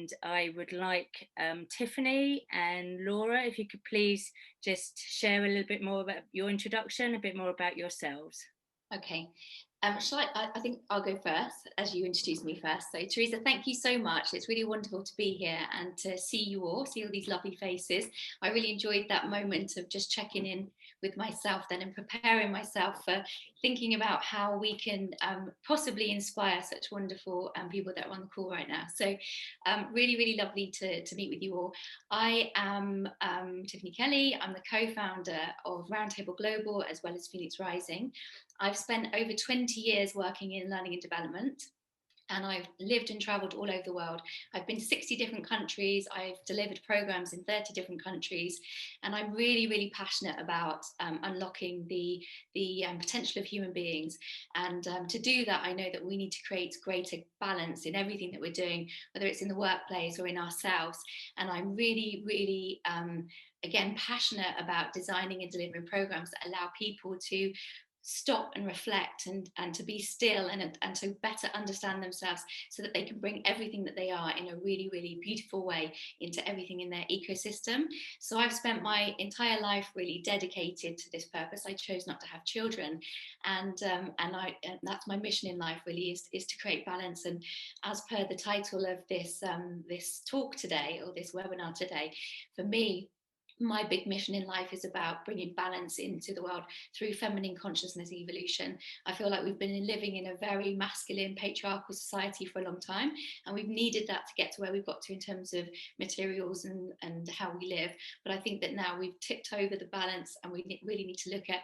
and I would like Tiffany and Laura, if you could please just share a little bit more about your introduction, a bit more about yourselves. Okay. I think I'll go first, as you introduced me first. So, Teresa, thank you so much. It's really wonderful to be here and to see all these lovely faces. I really enjoyed that moment of just checking in with myself then and preparing myself for thinking about how we can possibly inspire such wonderful people that are on the call right now. So, really, really lovely to meet with you all. I am Tiffany Kelly. I'm the co-founder of Roundtable Global as well as Phoenix Rising. I've spent over 20 years working in learning and development, and I've lived and traveled all over the world. I've been to 60 different countries. I've delivered programs in 30 different countries, and I'm really, really passionate about unlocking the potential of human beings. And to do that, I know that we need to create greater balance in everything that we're doing, whether it's in the workplace or in ourselves. And I'm really, really again, passionate about designing and delivering programs that allow people to stop and reflect and to be still and to better understand themselves so that they can bring everything that they are in a really, really beautiful way into everything in their ecosystem. So I've spent my entire life really dedicated to this purpose. I chose not to have children, and that's my mission in life really is to create balance. And as per the title of this talk today, or this webinar today, for me, my big mission in life is about bringing balance into the world through feminine consciousness evolution. I feel like we've been living in a very masculine, patriarchal society for a long time, and we've needed that to get to where we've got to in terms of materials and how we live. But I think that now we've tipped over the balance, and we really need to look at,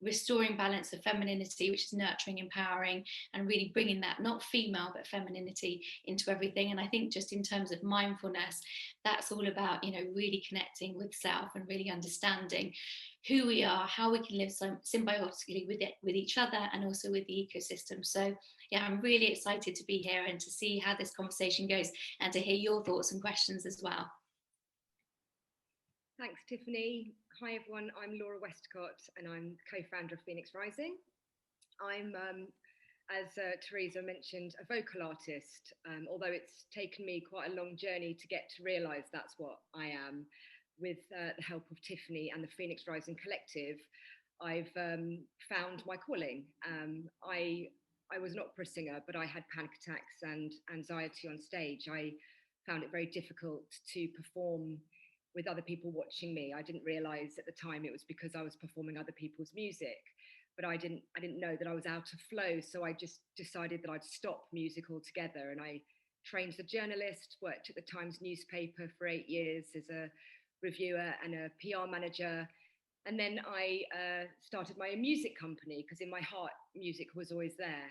restoring balance of femininity, which is nurturing, empowering, and really bringing that, not female, but femininity into everything. And I think just in terms of mindfulness, that's all about, really connecting with self and really understanding who we are, how we can live symbiotically with each other and also with the ecosystem. So yeah, I'm really excited to be here and to see how this conversation goes and to hear your thoughts and questions as well. Thanks, Tiffany. Hi, everyone. I'm Laura Westcott, and I'm co-founder of Phoenix Rising. I'm, as Teresa mentioned, a vocal artist, although it's taken me quite a long journey to get to realise that's what I am. With the help of Tiffany and the Phoenix Rising Collective, I've found my calling. I was an opera singer, but I had panic attacks and anxiety on stage. I found it very difficult to perform with other people watching me. I didn't realise at the time it was because I was performing other people's music, but I didn't know that I was out of flow. So I just decided that I'd stop music altogether. And I trained as a journalist, worked at the Times newspaper for 8 years as a reviewer and a PR manager. And then I started my own music company because in my heart, music was always there.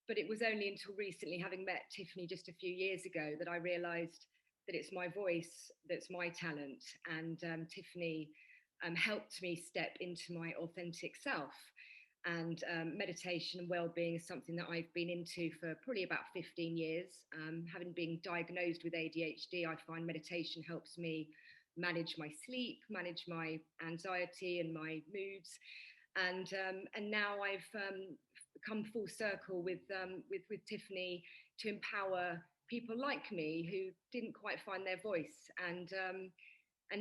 But it was only until recently, having met Tiffany just a few years ago, that I realised that it's my voice that's my talent. And Tiffany helped me step into my authentic self. And meditation and well-being is something that I've been into for probably about 15 years. Having been diagnosed with ADHD, I find meditation helps me manage my sleep, manage my anxiety and my moods. And now I've come full circle with Tiffany to empower people like me who didn't quite find their voice. And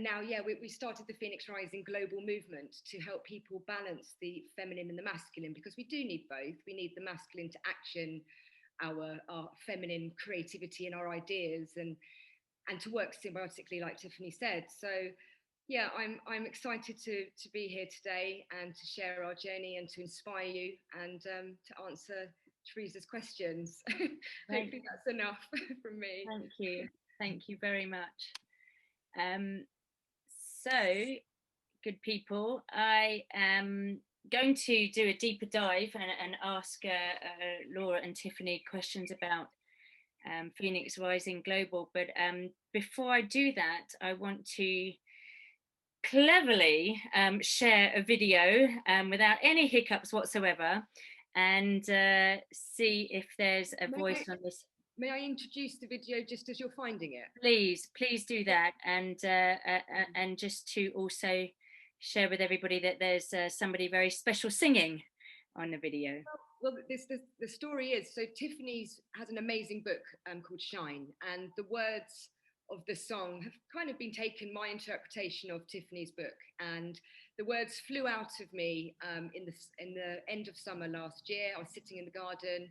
now, yeah, we started the Phoenix Rising global movement to help people balance the feminine and the masculine, because we do need both. We need the masculine to action our feminine creativity and our ideas, and to work symbiotically, like Tiffany said. So yeah, I'm excited to be here today and to share our journey and to inspire you and to answer Teresa's questions. Hopefully that's enough from me. Thank you very much. So, good people, I am going to do a deeper dive and ask Laura and Tiffany questions about Phoenix Rising Global. But before I do that, I want to cleverly share a video without any hiccups whatsoever and see if there's a voice on this. May I introduce the video just as you're finding it? Please do that, and just to also share with everybody that there's somebody very special singing on the video. Well, the story is, so Tiffany's has an amazing book called Shine, and the words of the song have kind of been taken my interpretation of Tiffany's book, and the words flew out of me in the end of summer last year. I was sitting in the garden,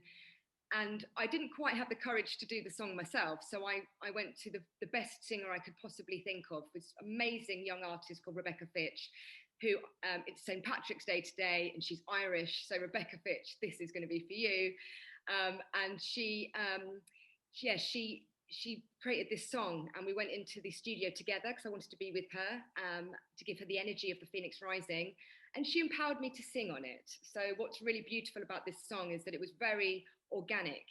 and I didn't quite have the courage to do the song myself, so I went to the best singer I could possibly think of, this amazing young artist called Rebecca Fitch, who it's St. Patrick's Day today, and she's Irish. So Rebecca Fitch, this is going to be for you. And she created this song, and we went into the studio together because I wanted to be with her to give her the energy of the Phoenix Rising, and she empowered me to sing on it. So what's really beautiful about this song is that it was very organic,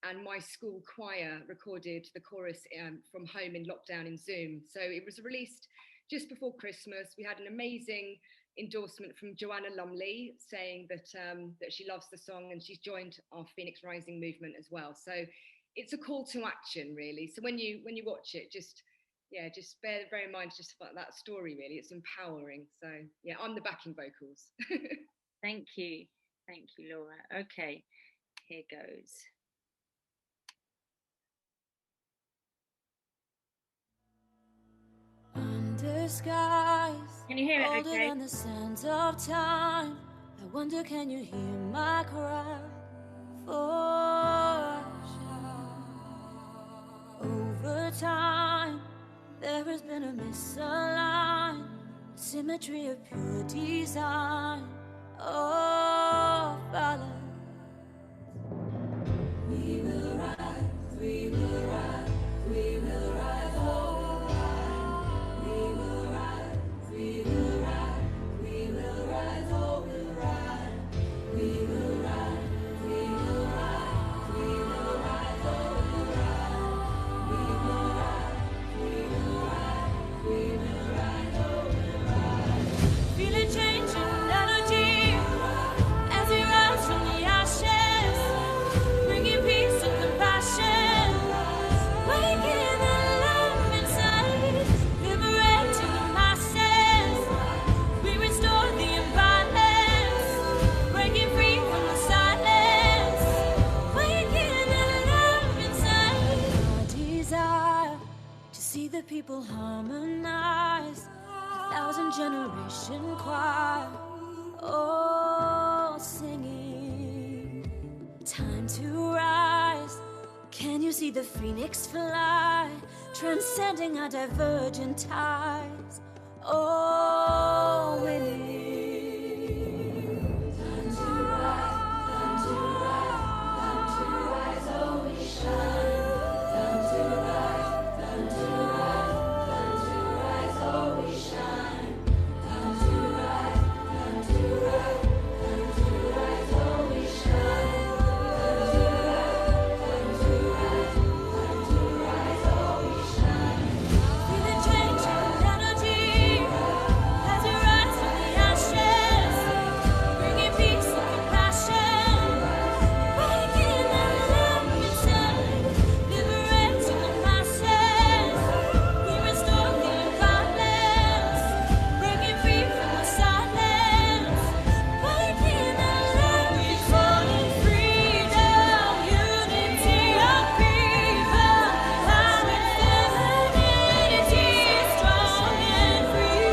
and my school choir recorded the chorus from home in lockdown in Zoom. So it was released just before Christmas. We had an amazing endorsement from Joanna Lumley saying that that she loves the song and she's joined our Phoenix Rising movement as well. So it's a call to action, really. So when you watch it, just bear in mind just about that story. Really, it's empowering. So yeah, I'm the backing vocals. Thank you, Laura. Okay, here goes. Under skies, can you hear it? Older okay? than the sands of time. I wonder, can you hear my cry for over time? There has been a misaligned symmetry of pure design. Oh, balance. We will rise, we will rise, we will rise, oh, rise. We will rise, we will rise, we will rise, oh, we'll rise. We will rise, we will rise, we will rise, oh, we'll rise. We will rise, we will rise, we will rise, oh, we'll rise. Feel a change in energy as we rise from the ashes, bringing peace and compassion, waking the love inside, liberating the masses. We restore the imbalance, breaking free from the silence, waking the love inside. Our desire to see the people harmonize, 1,000-generation choir, all singing. Time to rise. Can you see the phoenix fly, transcending our divergent ties? Oh, winning. Time to rise, time to rise, time to rise, oh, we shine. Time to rise, time to rise, time to rise, oh, we shine. Time to rise, time to rise, time to rise, oh, we shine. Time to rise, time to rise, time to rise, oh, we shine. Feel the change in energy as we rise from the ashes, bringing peace and compassion, waking the love inside, liberating the masses. We restore the imbalance, breaking free from the silence, waking the love inside. Freedom, unity of people, how femininity is strong and free.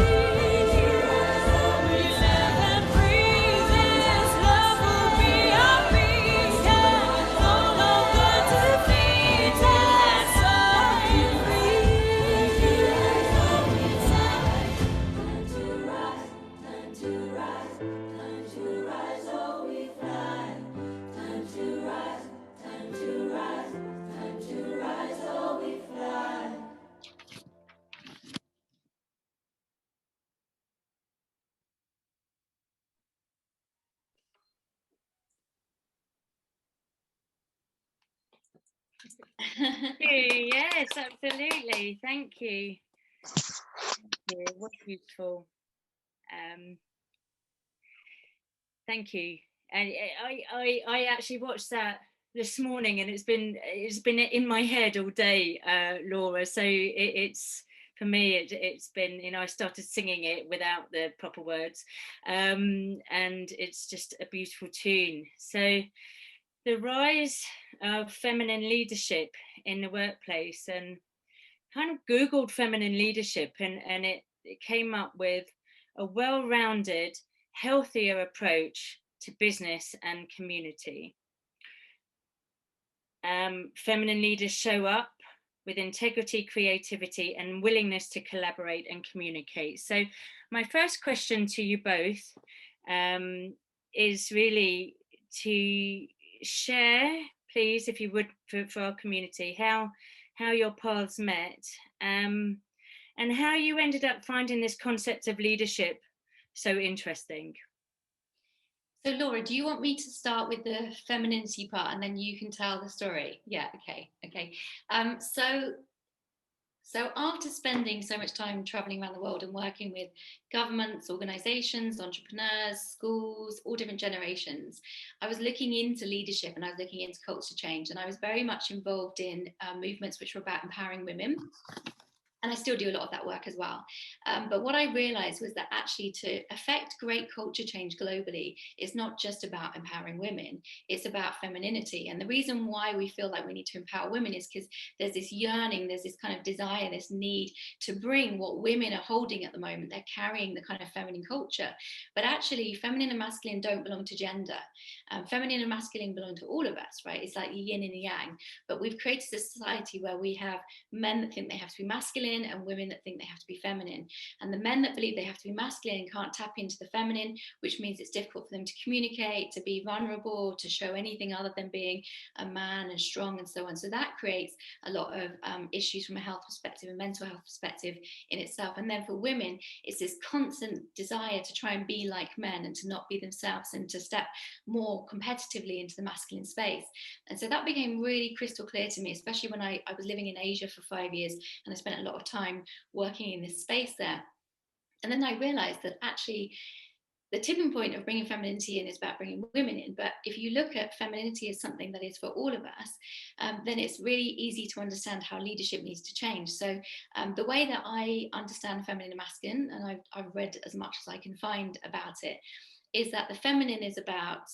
We live and breathe this love will be our peace, yeah. No longer defeated, so free. Time to rise, time to rise, time to rise, oh, we fly. Time to rise, time to rise, time to rise, oh, we fly. Yes, absolutely. Thank you. What beautiful. Thank you. And I actually watched that this morning, and it's been in my head all day, Laura. So it's for me, it's been, I started singing it without the proper words, and it's just a beautiful tune. So the rise of feminine leadership in the workplace, and kind of Googled feminine leadership, and it came up with a well-rounded, healthier approach to business and community. Feminine leaders show up with integrity, creativity, and willingness to collaborate and communicate. So my first question to you both is really to share, please, if you would, for our community, how your paths met, and how you ended up finding this concept of leadership so interesting. So Laura, do you want me to start with the femininity part and then you can tell the story? Yeah, okay. So after spending so much time traveling around the world and working with governments, organizations, entrepreneurs, schools, all different generations, I was looking into leadership and I was looking into culture change, and I was very much involved in movements which were about empowering women. And I still do a lot of that work as well. But what I realized was that actually to affect great culture change globally is not just about empowering women, it's about femininity. And the reason why we feel like we need to empower women is because there's this yearning, there's this kind of desire, this need to bring what women are holding at the moment. They're carrying the kind of feminine culture. But actually, feminine and masculine don't belong to gender. Feminine and masculine belong to all of us, right? It's like the yin and the yang. But we've created a society where we have men that think they have to be masculine and women that think they have to be feminine. And the men that believe they have to be masculine can't tap into the feminine, which means it's difficult for them to communicate, to be vulnerable, to show anything other than being a man and strong and so on. So that creates a lot of issues from a health perspective and mental health perspective in itself. And then for women, it's this constant desire to try and be like men and to not be themselves and to step more competitively into the masculine space. And so that became really crystal clear to me, especially when I was living in Asia for 5 years and I spent a lot of time working in this space there. And then I realized that actually the tipping point of bringing femininity in is about bringing women in. But if you look at femininity as something that is for all of us, then it's really easy to understand how leadership needs to change. So the way that I understand feminine and masculine, and I've read as much as I can find about it, is that the feminine is about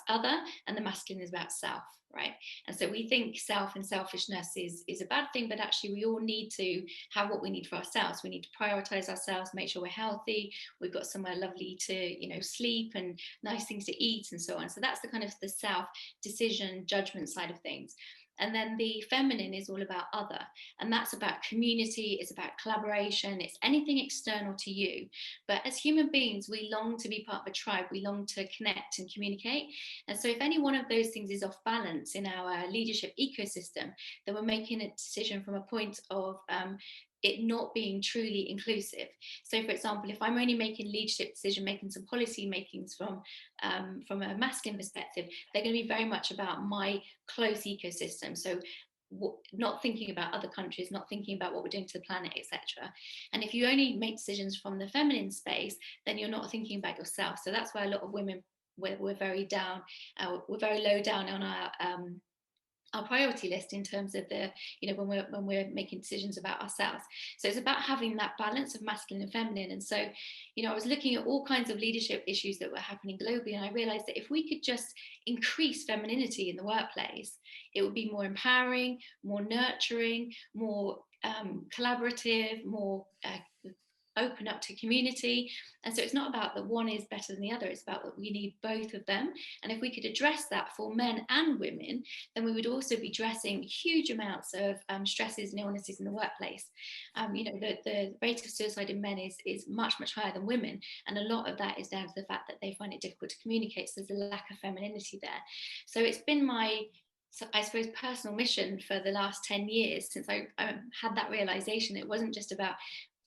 other and the masculine is about self, right? And so we think self and selfishness is a bad thing, but actually we all need to have what we need for ourselves. We need to prioritize ourselves, make sure we're healthy, we've got somewhere lovely to sleep and nice things to eat and so on. So that's the kind of the self decision judgment side of things. And then the feminine is all about other, and that's about community, it's about collaboration, it's anything external to you. But as human beings, we long to be part of a tribe, we long to connect and communicate. And so if any one of those things is off balance in our leadership ecosystem, then we're making a decision from a point of it not being truly inclusive. So for example, if I'm only making leadership decision making, some policy makings from a masculine perspective, they're going to be very much about my close ecosystem. So not thinking about other countries, not thinking about what we're doing to the planet, etc. And if you only make decisions from the feminine space, then you're not thinking about yourself. So that's why a lot of women, we're very down, we're very low down on our priority list in terms of the, when we're making decisions about ourselves. So it's about having that balance of masculine and feminine. And so, I was looking at all kinds of leadership issues that were happening globally, and I realized that if we could just increase femininity in the workplace, it would be more empowering, more nurturing, more collaborative, more open up to community. And so it's not about that one is better than the other, it's about that we need both of them. And if we could address that for men and women, then we would also be addressing huge amounts of stresses and illnesses in the workplace. The rate of suicide in men is much higher than women, and a lot of that is down to the fact that they find it difficult to communicate. So there's a lack of femininity there. So it's been my, I suppose, personal mission for the last 10 years since I had that realization. It wasn't just about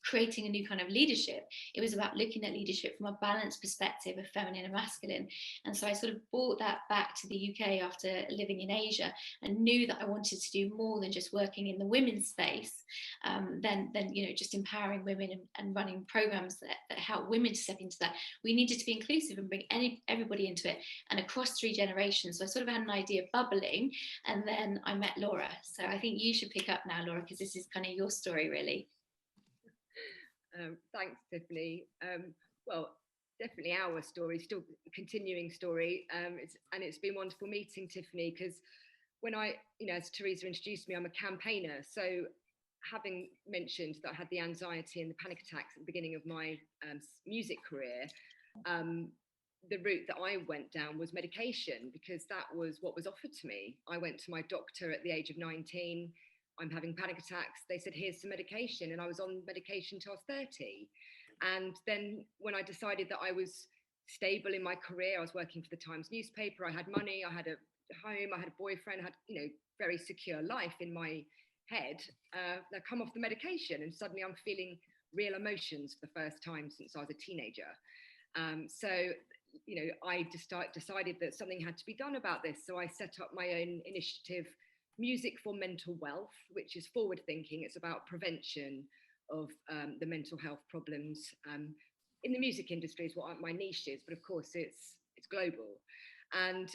creating a new kind of leadership. It was about looking at leadership from a balanced perspective of feminine and masculine. And so I sort of brought that back to the UK after living in Asia, and knew that I wanted to do more than just working in the women's space, than just empowering women and running programs that help women to step into that. We needed to be inclusive and bring everybody into it, and across 3 generations. So I sort of had an idea bubbling, and then I met Laura. So I think you should pick up now, Laura, because this is kind of your story, really. Thanks, Tiffany. Well, definitely our story, still a continuing story. It's been wonderful meeting Tiffany, because when I, as Teresa introduced me, I'm a campaigner. So having mentioned that I had the anxiety and the panic attacks at the beginning of my music career, the route that I went down was medication, because that was what was offered to me. I went to my doctor at the age of 19. I'm having panic attacks. They said, here's some medication. And I was on medication till I was 30. And then when I decided that I was stable in my career, I was working for the Times newspaper, I had money, I had a home, I had a boyfriend, I had, very secure life in my head. I come off the medication, and suddenly I'm feeling real emotions for the first time since I was a teenager. So I decided that something had to be done about this. So I set up my own initiative, Music for Mental Wealth, which is forward thinking. It's about prevention of the mental health problems in the music industry is what my niche is, but of course it's global. And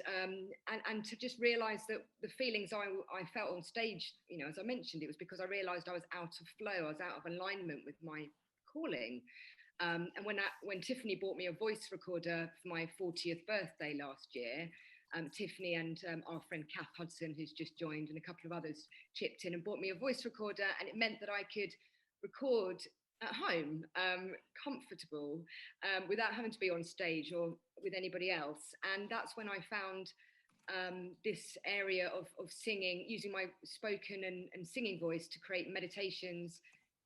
to just realize that the feelings I felt on stage, as I mentioned, it was because I realized I was out of flow, I was out of alignment with my calling. And when Tiffany bought me a voice recorder for my 40th birthday last year, Tiffany and our friend Kath Hudson, who's just joined, and a couple of others chipped in and bought me a voice recorder, and it meant that I could record at home, comfortable, without having to be on stage or with anybody else. And that's when I found this area of singing, using my spoken and singing voice to create meditations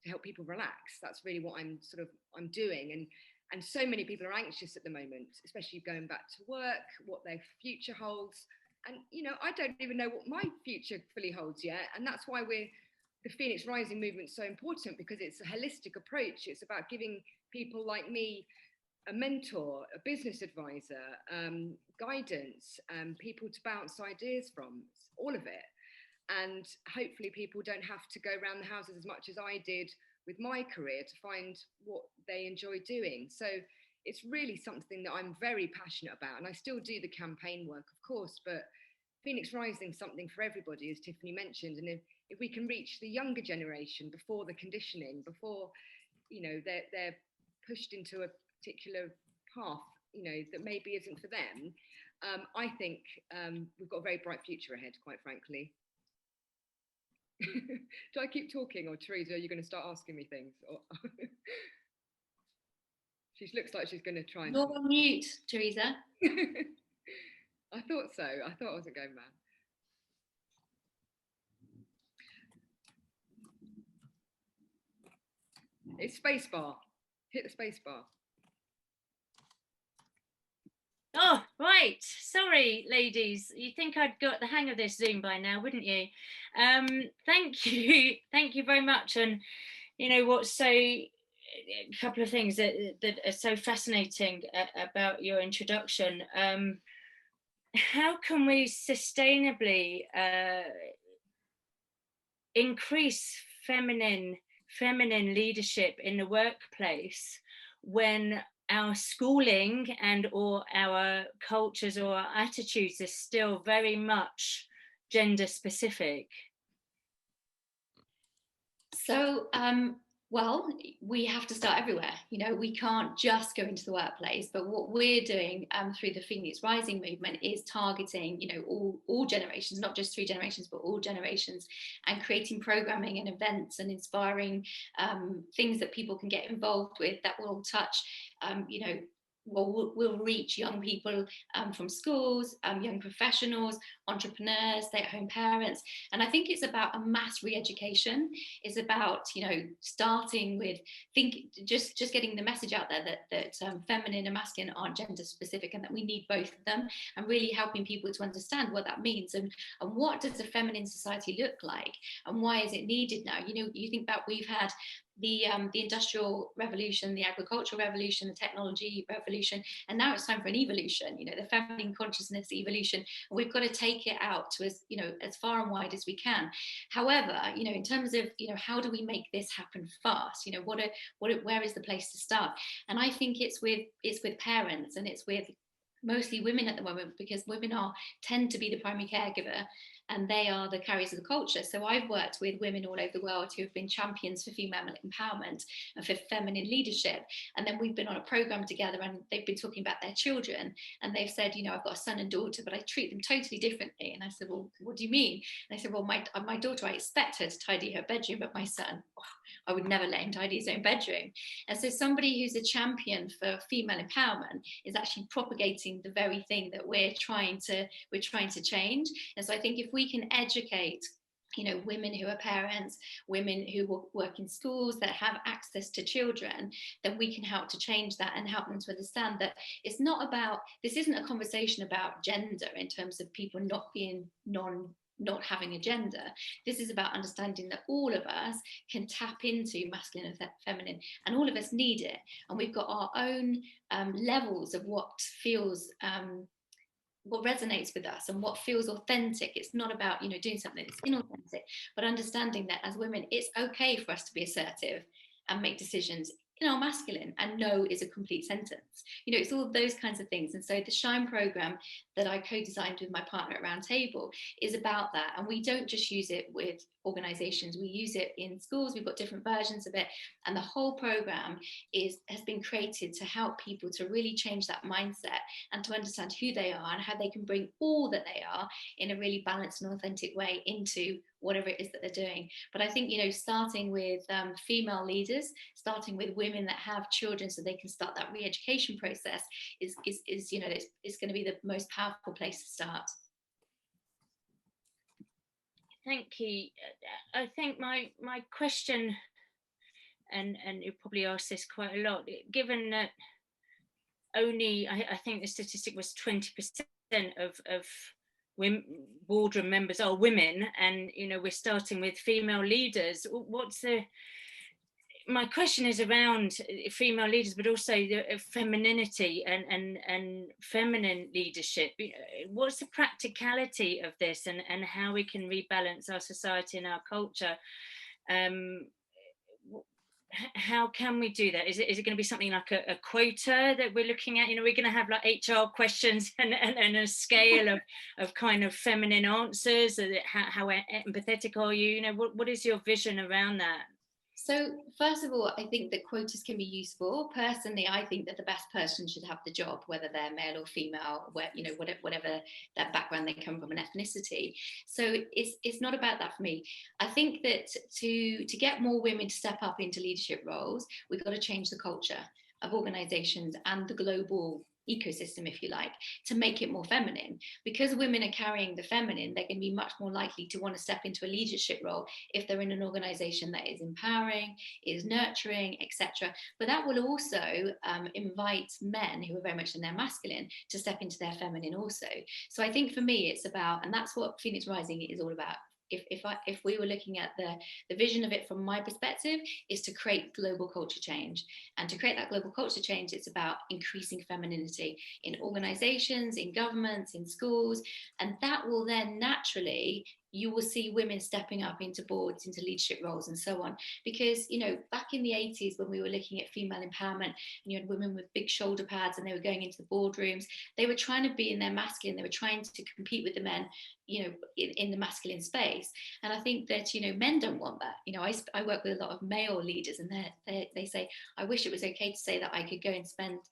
to help people relax. That's really what I'm doing. And so many people are anxious at the moment, especially going back to work, what their future holds. And, I don't even know what my future fully holds yet. And that's why the Phoenix Rising movement is so important, because it's a holistic approach. It's about giving people like me a mentor, a business advisor, guidance, people to bounce ideas from, all of it. And hopefully people don't have to go around the houses as much as I did with my career to find what they enjoy doing. So it's really something that I'm very passionate about. And I still do the campaign work, of course, but Phoenix Rising is something for everybody, as Tiffany mentioned. And if we can reach the younger generation before the conditioning, before, they're pushed into a particular path, that maybe isn't for them, I think we've got a very bright future ahead, quite frankly. Do I keep talking, or Teresa, are you going to start asking me things? Or she looks like she's going to try and... You're on mute, Teresa. I thought so. I thought I wasn't going mad. It's spacebar. Hit the spacebar. Oh, right. Sorry, ladies. You think I'd got the hang of this Zoom by now, wouldn't you? Thank you. Thank you very much. And a couple of things that are so fascinating about your introduction. How can we sustainably increase feminine leadership in the workplace when our schooling or our cultures or our attitudes are still very much gender specific? So, well, we have to start everywhere. We can't just go into the workplace, but what we're doing through the Phoenix Rising movement is targeting, all generations, not just 3 generations, but all generations, and creating programming and events and inspiring things that people can get involved with that will touch, we'll reach young people from schools, young professionals, entrepreneurs, stay-at-home parents. And I think it's about a mass re-education. It's about, starting with just getting the message out there that feminine and masculine aren't gender specific, and that we need both of them, and really helping people to understand what that means, and what does a feminine society look like, and why is it needed now? You think about, we've had the industrial revolution, the agricultural revolution, the technology revolution, and now it's time for an evolution, you know, the feminine consciousness evolution. We've got to take it out to as, you know, as far and wide as we can. However, you know, in terms of, you know, how do we make this happen fast? You know, where is the place to start? And I think it's with parents, and it's with mostly women at the moment, because women tend to be the primary caregiver, and they are the carriers of the culture. So I've worked with women all over the world who have been champions for female empowerment and for feminine leadership. And then we've been on a program together, and they've been talking about their children, and they've said, you know, I've got a son and daughter, but I treat them totally differently. And I said, well, what do you mean? And I said, well, my daughter, I expect her to tidy her bedroom, but my son, I would never let him tidy his own bedroom. And so somebody who's a champion for female empowerment is actually propagating the very thing that we're trying to change. And so I think if we can educate, you know, women who are parents, women who work in schools that have access to children, then we can help to change that and help them to understand that it's not about, this isn't a conversation about gender in terms of people not having a gender. This is about understanding that all of us can tap into masculine and feminine, and all of us need it. And we've got our own levels of what feels, what resonates with us and what feels authentic. It's not about, you know, doing something that's inauthentic, but understanding that as women, it's okay for us to be assertive and make decisions in our masculine, and no is a complete sentence. You know, it's all those kinds of things. And so the Shine program that I co-designed with my partner at Roundtable is about that. And we don't just use it with organizations, we use it in schools. We've got different versions of it, and the whole program has been created to help people to really change that mindset and to understand who they are and how they can bring all that they are in a really balanced and authentic way into whatever it is that they're doing. But I think, you know, starting with female leaders, starting with women that have children so they can start that re-education process is you know, it's going to be the most powerful place to start. Thank you. I think my question, and you probably asked this quite a lot, given that only, I think the statistic was 20% of women, boardroom members are women, and, you know, we're starting with female leaders. My question is around female leaders, but also the femininity and feminine leadership. What's the practicality of this, and how we can rebalance our society and our culture? How can we do that? Is it going to be something like a quota that we're looking at? You know, we're going to have like HR questions and a scale of kind of feminine answers. How empathetic are you? You know, what is your vision around that? So first of all, I think that quotas can be useful. Personally, I think that the best person should have the job, whether they're male or female, you know, whatever their background, they come from, an ethnicity. So it's not about that for me. I think that to get more women to step up into leadership roles, we've got to change the culture of organizations and the global ecosystem, if you like, to make it more feminine. Because women are carrying the feminine, they're going to be much more likely to want to step into a leadership role if they're in an organization that is empowering, is nurturing, etc. But that will also invite men who are very much in their masculine to step into their feminine also. So I think for me, it's about, and that's what Phoenix Rising is all about. If we were looking at the vision of it from my perspective, is to create global culture change. And to create that global culture change, it's about increasing femininity in organizations, in governments, in schools. And that will then naturally, you will see women stepping up into boards, into leadership roles and so on. Because, you know, back in the 80s, when we were looking at female empowerment, and you had women with big shoulder pads and they were going into the boardrooms, they were trying to be in their masculine, they were trying to compete with the men, you know, in the masculine space. And I think that, you know, men don't want that. You know, I work with a lot of male leaders, and they say, I wish it was okay to say that I could go and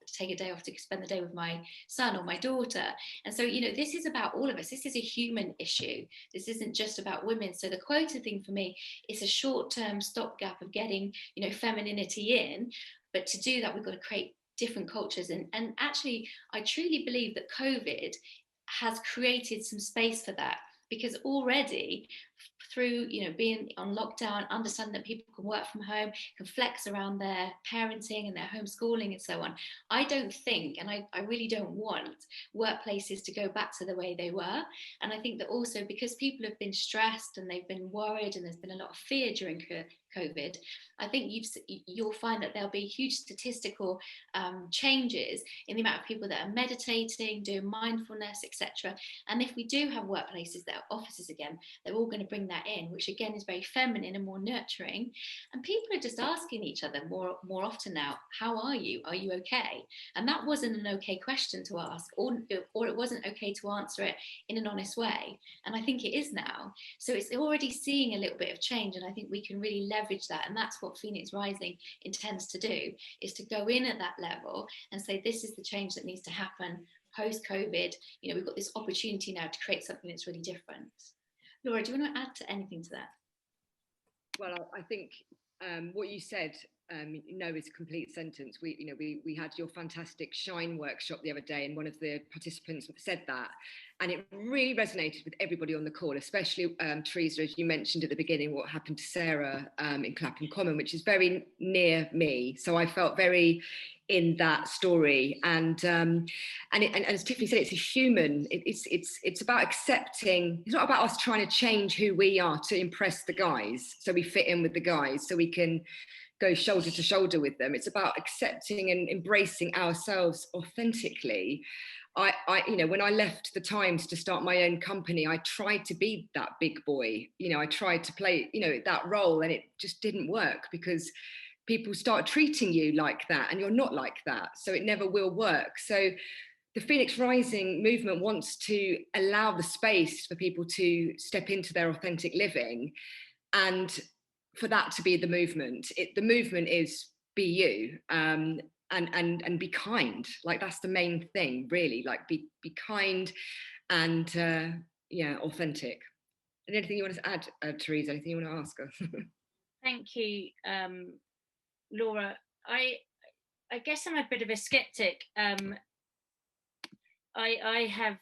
take a day off to spend the day with my son or my daughter. And so, you know, this is about all of us. This is a human issue. This isn't just about women. So the quota thing for me is a short-term stopgap of getting, you know, femininity in. But to do that, we've got to create different cultures. And actually, I truly believe that COVID has created some space for that, because already through, you know, being on lockdown, understanding that people can work from home, can flex around their parenting and their homeschooling and so on. I don't think, and I really don't want workplaces to go back to the way they were. And I think that also because people have been stressed and they've been worried and there's been a lot of fear during COVID, I think you'll find that there'll be huge statistical changes in the amount of people that are meditating, doing mindfulness, etc. And if we do have workplaces that are offices again, they're all going to bring that in, which again is very feminine and more nurturing. And people are just asking each other more often now, how are you? Are you okay? And that wasn't an okay question to ask, or it wasn't okay to answer it in an honest way. And I think it is now. So it's already seeing a little bit of change, and I think we can really leverage that. And that's what Phoenix Rising intends to do, is to go in at that level and say, this is the change that needs to happen post-COVID. You know, we've got this opportunity now to create something that's really different. Laura, do you want to add to anything to that? Well, I think what you said, is a complete sentence. We had your fantastic Shine workshop the other day, and one of the participants said that, and it really resonated with everybody on the call, especially Teresa, as you mentioned at the beginning, what happened to Sarah in Clapham Common, which is very near me. So I felt very in that story, and as Tiffany said, it's a human. It's about accepting. It's not about us trying to change who we are to impress the guys, so we fit in with the guys, so we can go shoulder to shoulder with them. It's about accepting and embracing ourselves authentically. When I left the Times to start my own company, I tried to be that big boy. I tried to play, that role, and it just didn't work because people start treating you like that, and you're not like that. So it never will work. So the Phoenix Rising movement wants to allow the space for people to step into their authentic living, and for that to be the movement. The movement is be you, and be kind. Like, that's the main thing, really. Like, be kind and authentic. And anything you want to add, Teresa? Anything you want to ask us? Thank you, Laura. I guess I'm a bit of a skeptic. I have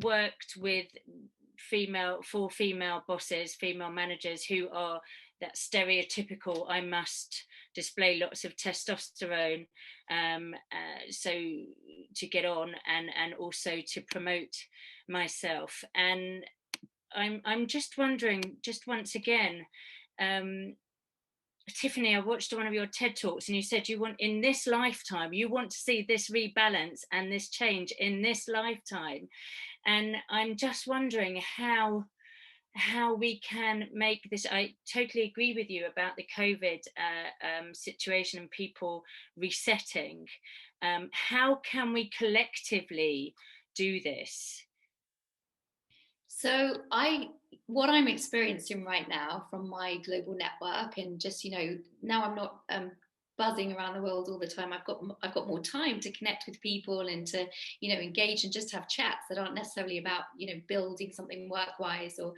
worked with female bosses, female managers who are that stereotypical, I must display lots of testosterone so to get on and also to promote myself. And I'm just wondering, just once again, Tiffany, I watched one of your TED Talks, and you said you want, in this lifetime, you want to see this rebalance and this change in this lifetime. And I'm just wondering how we can make this. I totally agree with you about the COVID situation and people resetting. How can we collectively do this? So what I'm experiencing right now from my global network, and just, now I'm not buzzing around the world all the time. I've got more time to connect with people and to, engage and just have chats that aren't necessarily about, building something work-wise or,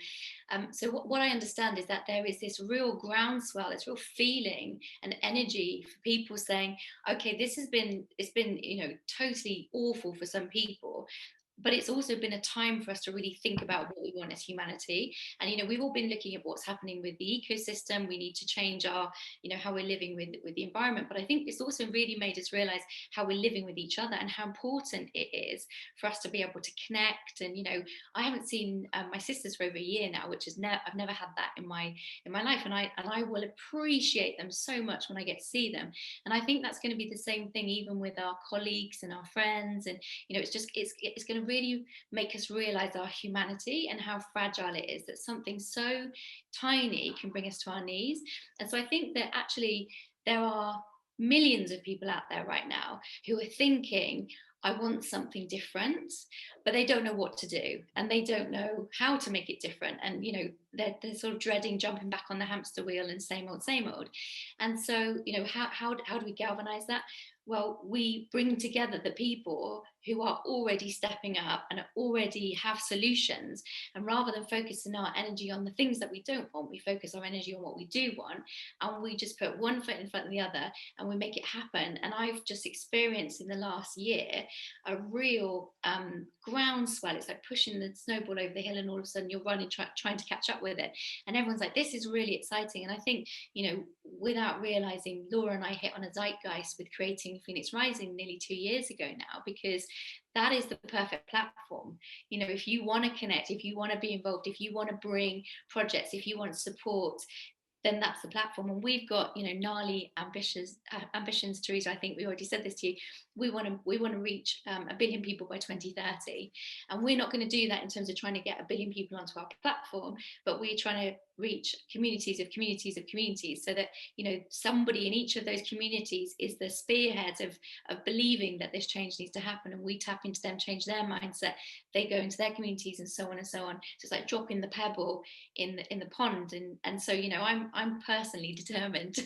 so what I understand is that there is this real groundswell, this real feeling and energy for people saying, okay, it's been, totally awful for some people, but it's also been a time for us to really think about what we want as humanity. And, we've all been looking at what's happening with the ecosystem. We need to change our, how we're living with the environment. But I think it's also really made us realize how we're living with each other and how important it is for us to be able to connect. And, I haven't seen my sisters for over a year now, which is I've never had that in my life. And I will appreciate them so much when I get to see them. And I think that's going to be the same thing even with our colleagues and our friends. And, it's going to really make us realize our humanity and how fragile it is, that something so tiny can bring us to our knees. And so I think that actually there are millions of people out there right now who are thinking, I want something different, but they don't know what to do and they don't know how to make it different. And, they're sort of dreading jumping back on the hamster wheel and same old. And so, how do we galvanize that? Well, we bring together the people who are already stepping up and already have solutions. And rather than focusing our energy on the things that we don't want, we focus our energy on what we do want. And we just put one foot in front of the other and we make it happen. And I've just experienced in the last year a real groundswell. It's like pushing the snowball over the hill, and all of a sudden you're running, trying to catch up with it. And everyone's like, this is really exciting. And I think, without realizing, Laura and I hit on a zeitgeist with creating Phoenix Rising nearly 2 years ago now, because that is the perfect platform. If you want to connect, if you want to be involved, if you want to bring projects, if you want support, then that's the platform. And we've got, you know, gnarly ambitions, Teresa. I think we already said this to you. We want to reach 1 billion people by 2030, and we're not going to do that in terms of trying to get 1 billion people onto our platform, but we're trying to reach communities of communities of communities, so that, you know, somebody in each of those communities is the spearhead of believing that this change needs to happen, and we tap into them, change their mindset, they go into their communities, and so on and so on. So it's like dropping the pebble in the pond. And so, you know, I'm personally determined,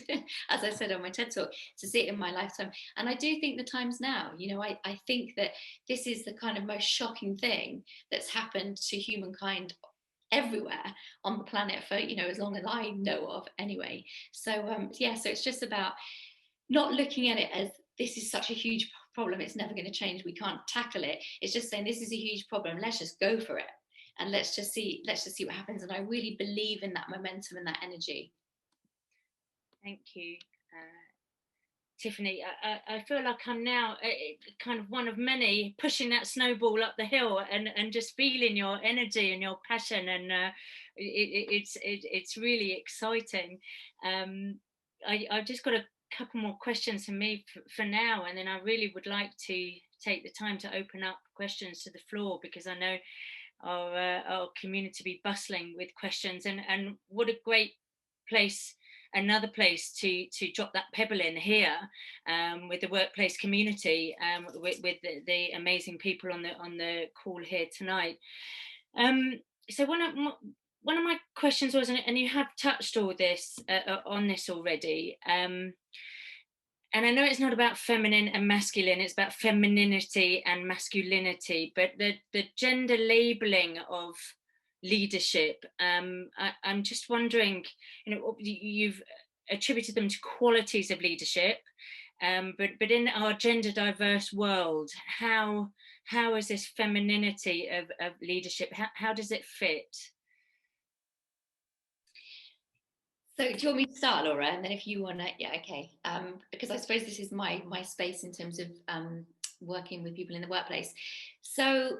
as I said on my TED Talk, to see it in my lifetime. And I do think the time's now. You know, I think that this is the kind of most shocking thing that's happened to humankind everywhere on the planet for, you know, as long as I know of anyway. So yeah, so it's just about not looking at it as this is such a huge problem, it's never going to change, we can't tackle it. It's just saying this is a huge problem, let's just go for it, and let's just see what happens. And I really believe in that momentum and that energy. Thank you, Tiffany. I feel like I'm now kind of one of many pushing that snowball up the hill, and just feeling your energy and your passion, and it's really exciting. I've just got a couple more questions for me for now, and then I really would like to take the time to open up questions to the floor, because I know our community to be bustling with questions, and what a great place, another place to drop that pebble in here, with the workplace community, with the amazing people on the call here tonight. So one of my questions was, and you have touched all this on this already, and I know it's not about feminine and masculine, it's about femininity and masculinity, but the gender labeling of leadership, I'm just wondering, you know, you've attributed them to qualities of leadership, but in our gender diverse world, how is this femininity of leadership, how does it fit? So do you want me to start, Laura? And then if you want to, yeah, okay. Because I suppose this is my space in terms of working with people in the workplace. So,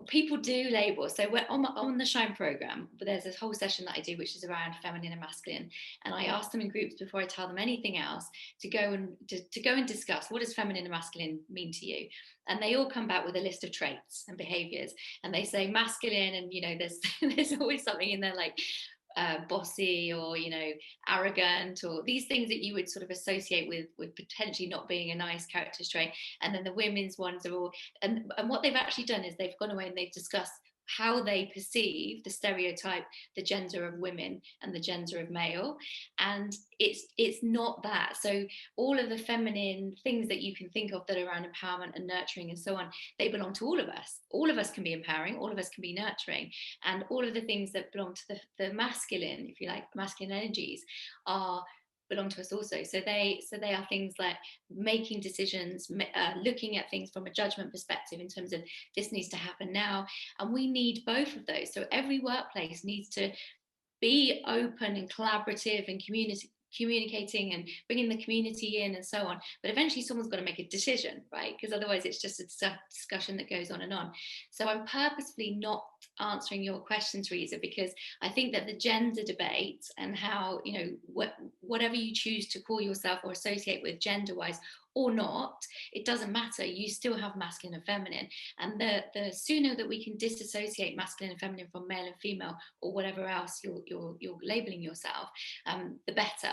people do label. So we're on the Shine program, but there's this whole session that I do, which is around feminine and masculine. And I ask them in groups before I tell them anything else to go and discuss, what does feminine and masculine mean to you? And they all come back with a list of traits and behaviors. And they say masculine, and, you know, there's always something in there like bossy, or, you know, arrogant, or these things that you would sort of associate with potentially not being a nice character trait. And then the women's ones are all, and what they've actually done is they've gone away and they've discussed how they perceive the stereotype, the gender of women and the gender of male, and it's not that. So all of the feminine things that you can think of that are around empowerment and nurturing and so on, they belong to all of us. All of us can be empowering, all of us can be nurturing, and all of the things that belong to the masculine, if you like, masculine energies, belong to us also. So they are things like making decisions, looking at things from a judgment perspective in terms of this needs to happen now, and we need both of those. So every workplace needs to be open and collaborative and communicating and bringing the community in and so on, but eventually someone's got to make a decision, right? Because otherwise it's just a discussion that goes on and on. So I'm purposefully not answering your question, Teresa, because I think that the gender debate and how, you know, whatever you choose to call yourself or associate with gender wise or not, it doesn't matter. You still have masculine and feminine, and the sooner that we can disassociate masculine and feminine from male and female, or whatever else you're labeling yourself, the better.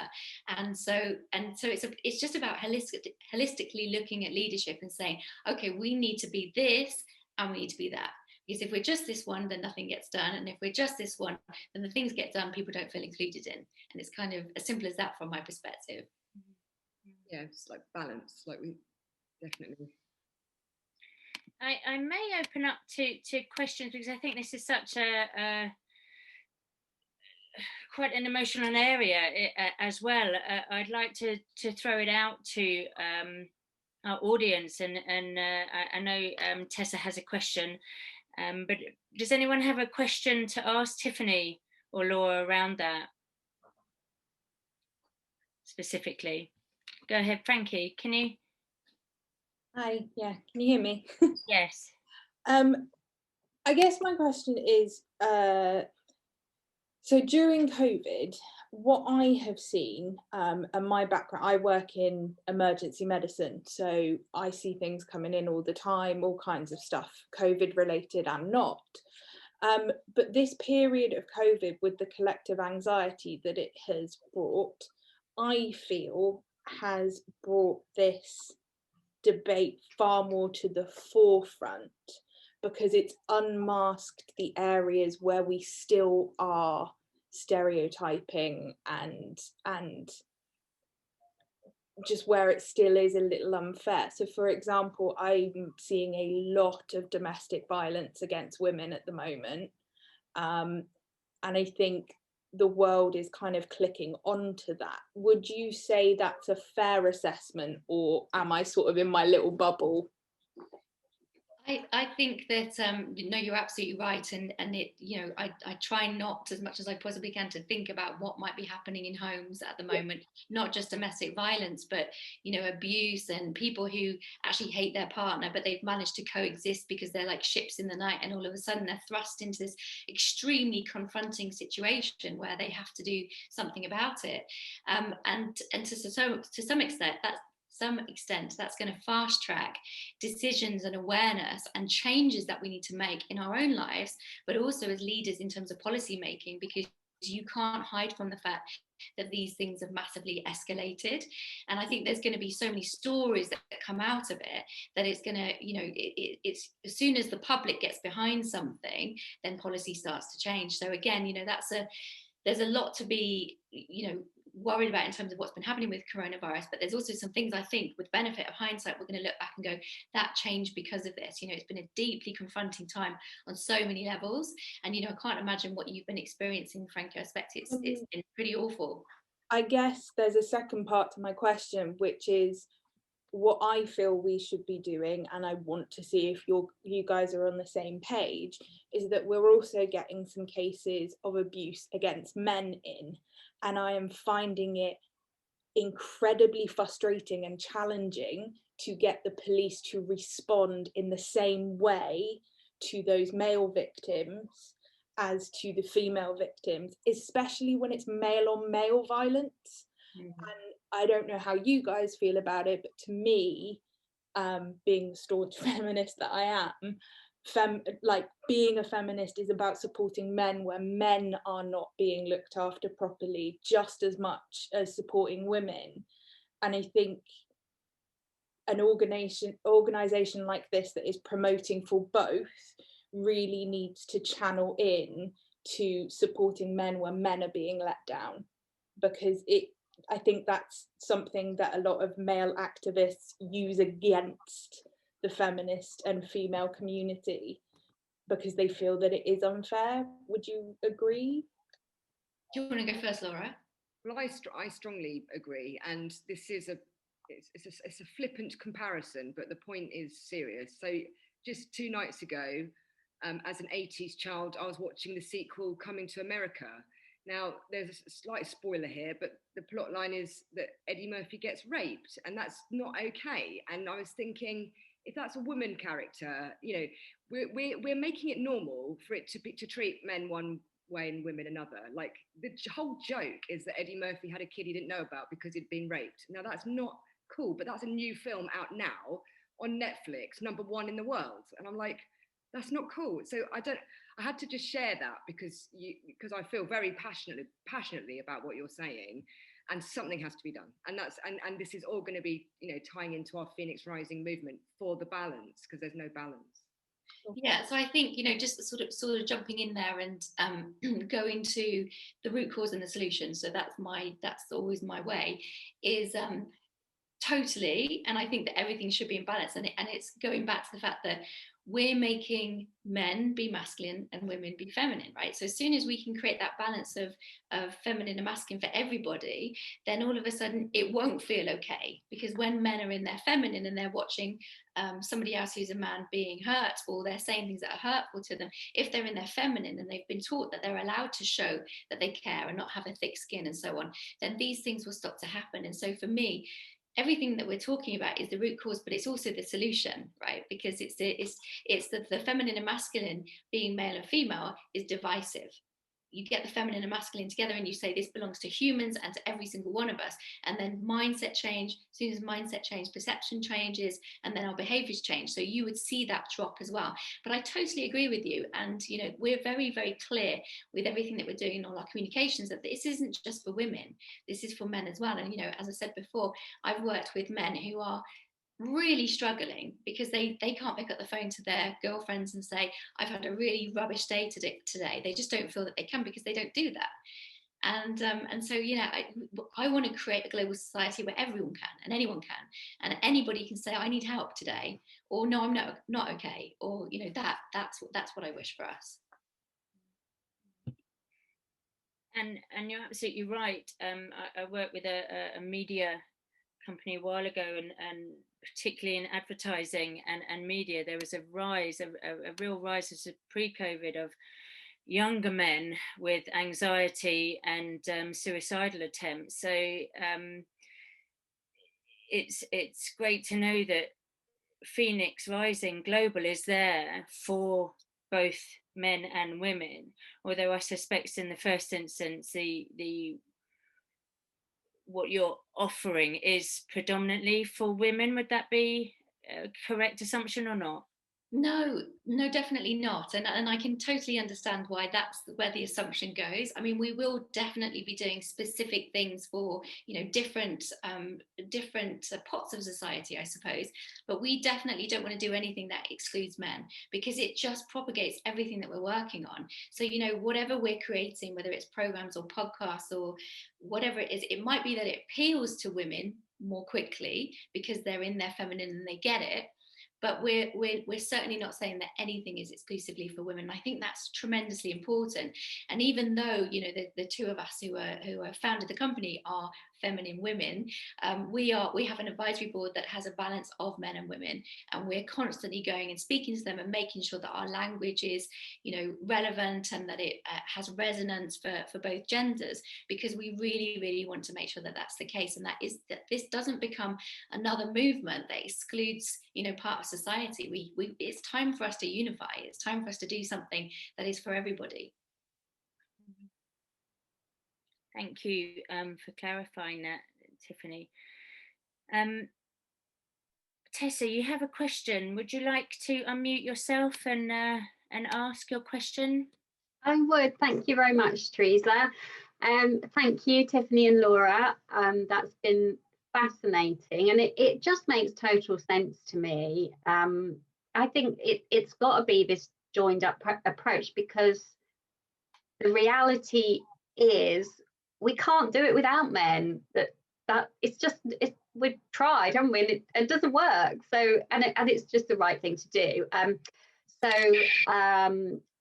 And so it's just about holistically looking at leadership and saying, okay, we need to be this and we need to be that. Because if we're just this one, then nothing gets done. And if we're just this one, then the things get done people don't feel included in. And it's kind of as simple as that from my perspective. Yeah, it's like balance, like we definitely. I may open up to questions, because I think this is such a quite an emotional area as well. I'd like to throw it out to our audience, and I know Tessa has a question, but does anyone have a question to ask Tiffany or Laura around that specifically? Go ahead, Frankie, can you? Hi, yeah, can you hear me? Yes. I guess my question is, So during COVID, what I have seen, and my background, I work in emergency medicine, so I see things coming in all the time, all kinds of stuff, COVID related and not. But this period of COVID, with the collective anxiety that it has brought, I feel has brought this debate far more to the forefront, because it's unmasked the areas where we still are stereotyping and just where it still is a little unfair. So for example, I'm seeing a lot of domestic violence against women at the moment, and I think the world is kind of clicking onto that. Would you say that's a fair assessment, or am I sort of in my little bubble? I think that no, you're absolutely right, and it, you know, I try not as much as I possibly can to think about what might be happening in homes at the moment, not just domestic violence, but you know, abuse and people who actually hate their partner, but they've managed to coexist because they're like ships in the night, and all of a sudden they're thrust into this extremely confronting situation where they have to do something about it, and to some extent that's going to fast track decisions and awareness and changes that we need to make in our own lives, but also as leaders in terms of policy making, because you can't hide from the fact that these things have massively escalated. And I think there's going to be so many stories that come out of it that it's going to, you know, it's as soon as the public gets behind something, then policy starts to change. So again, you know, there's a lot to be, you know, worried about in terms of what's been happening with coronavirus, but there's also some things I think with benefit of hindsight we're going to look back and go, that changed because of this. You know, it's been a deeply confronting time on so many levels, and you know, I can't imagine what you've been experiencing, Frankie. I expect it's been pretty awful. I guess there's a second part to my question, which is what I feel we should be doing, and I want to see if you guys are on the same page, is that we're also getting some cases of abuse against men in, and I am finding it incredibly frustrating and challenging to get the police to respond in the same way to those male victims as to the female victims, especially when it's male on male violence. And I don't know how you guys feel about it, but to me, being the staunch feminist that I am, being a feminist is about supporting men where men are not being looked after properly, just as much as supporting women. And I think an organization like this that is promoting for both really needs to channel in to supporting men where men are being let down, because I think that's something that a lot of male activists use against the feminist and female community, because they feel that it is unfair. Would you agree? Do you want to go first, Laura? Well, I strongly agree, and this is it's a flippant comparison, but the point is serious. So just 2 nights ago, as an 80s child, I was watching the sequel Coming to America. Now, there's a slight spoiler here, but the plot line is that Eddie Murphy gets raped, and that's not okay. And I was thinking, if that's a woman character, you know, we're making it normal for it to treat men one way and women another. Like, the whole joke is that Eddie Murphy had a kid he didn't know about because he'd been raped. Now, that's not cool, but that's a new film out now on Netflix, #1 in the world. And I'm like, that's not cool. So I had to just share that because I feel very passionately about what you're saying, and something has to be done. And this is all going to be, you know, tying into our Phoenix Rising movement for the balance, because there's no balance. Yeah, so I think, you know, just sort of jumping in there and going to the root cause and the solution. So that's always my way, is totally. And I think that everything should be in balance, and it's going back to the fact that we're making men be masculine and women be feminine, right? So as soon as we can create that balance of feminine and masculine for everybody, then all of a sudden it won't feel okay. Because when men are in their feminine and they're watching somebody else who's a man being hurt, or they're saying things that are hurtful to them, if they're in their feminine and they've been taught that they're allowed to show that they care and not have a thick skin and so on, then these things will stop to happen. And so for me, everything that we're talking about is the root cause, but it's also the solution, right? Because it's the feminine and masculine being male and female is divisive. you get the feminine and masculine together and you say this belongs to humans and to every single one of us, and then mindset change. As soon as mindset change, perception changes, and then our behaviors change. So you would see that drop as well. But I totally agree with you, and we're very, very clear with everything that we're doing in all our communications that this isn't just for women, this is for men as well. And as I said before, I've worked with men who are really struggling because they can't pick up the phone to their girlfriends and say, I've had a really rubbish day today. They just don't feel that they can, because they don't do that. And so I want to create a global society where everyone can and anyone can, and anybody can say, I need help today, or no, I'm not okay, or that's what I wish for us. And you're absolutely right. I worked with a media company a while ago, and particularly in advertising and media, there was a rise, a real rise as a pre-COVID of younger men with anxiety and suicidal attempts. So it's great to know that Phoenix Rising Global is there for both men and women, although I suspect in the first instance the what you're offering is predominantly for women. Would that be a correct assumption or not? No, definitely not. And I can totally understand why that's where the assumption goes. I mean, we will definitely be doing specific things for, different pots of society, I suppose. But we definitely don't want to do anything that excludes men, because it just propagates everything that we're working on. So, whatever we're creating, whether it's programs or podcasts or whatever it is, it might be that it appeals to women more quickly because they're in their feminine and they get it. But we're certainly not saying that anything is exclusively for women. I think that's tremendously important. And even though the two of us who are founded the company are feminine women, we have an advisory board that has a balance of men and women, and we're constantly going and speaking to them and making sure that our language is relevant and that it has resonance for both genders, because we really, really want to make sure that that's the case, and that this doesn't become another movement that excludes part of society. It's time for us to unify. It's time for us to do something that is for everybody. Thank you for clarifying that, Tiffany. Tessa, you have a question. Would you like to unmute yourself and ask your question? I would. Thank you very much, Teresa. Thank you, Tiffany and Laura. That's been fascinating, and it just makes total sense to me. I think it's got to be this joined up approach, because the reality is we can't do it without men. That we've tried, haven't we? And it doesn't work. So and it's just the right thing to do.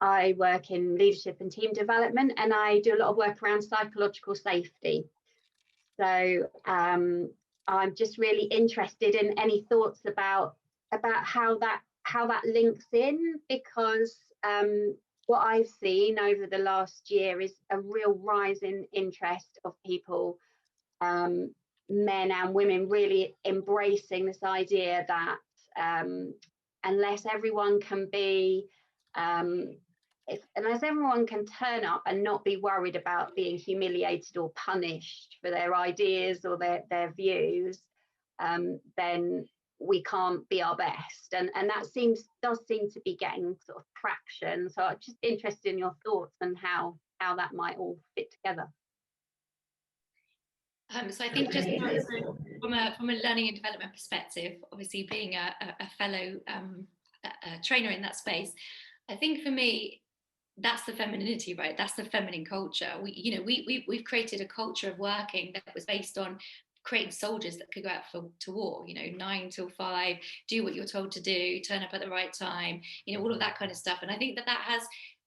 I work in leadership and team development, and I do a lot of work around psychological safety. So I'm just really interested in any thoughts about how that links in, because what I've seen over the last year is a real rise in interest of people, men and women, really embracing this idea that unless everyone can be, unless everyone can turn up and not be worried about being humiliated or punished for their ideas or their views, then we can't be our best. And that does seem to be getting sort of traction. So I'm just interested in your thoughts and how that might all fit together. So I think just from a learning and development perspective, obviously being a fellow trainer in that space, I think for me, that's the femininity, right? That's the feminine culture. We've created a culture of working that was based on creating soldiers that could go out to war, 9 till 5, do what you're told to do, turn up at the right time, all of that kind of stuff. And I think that has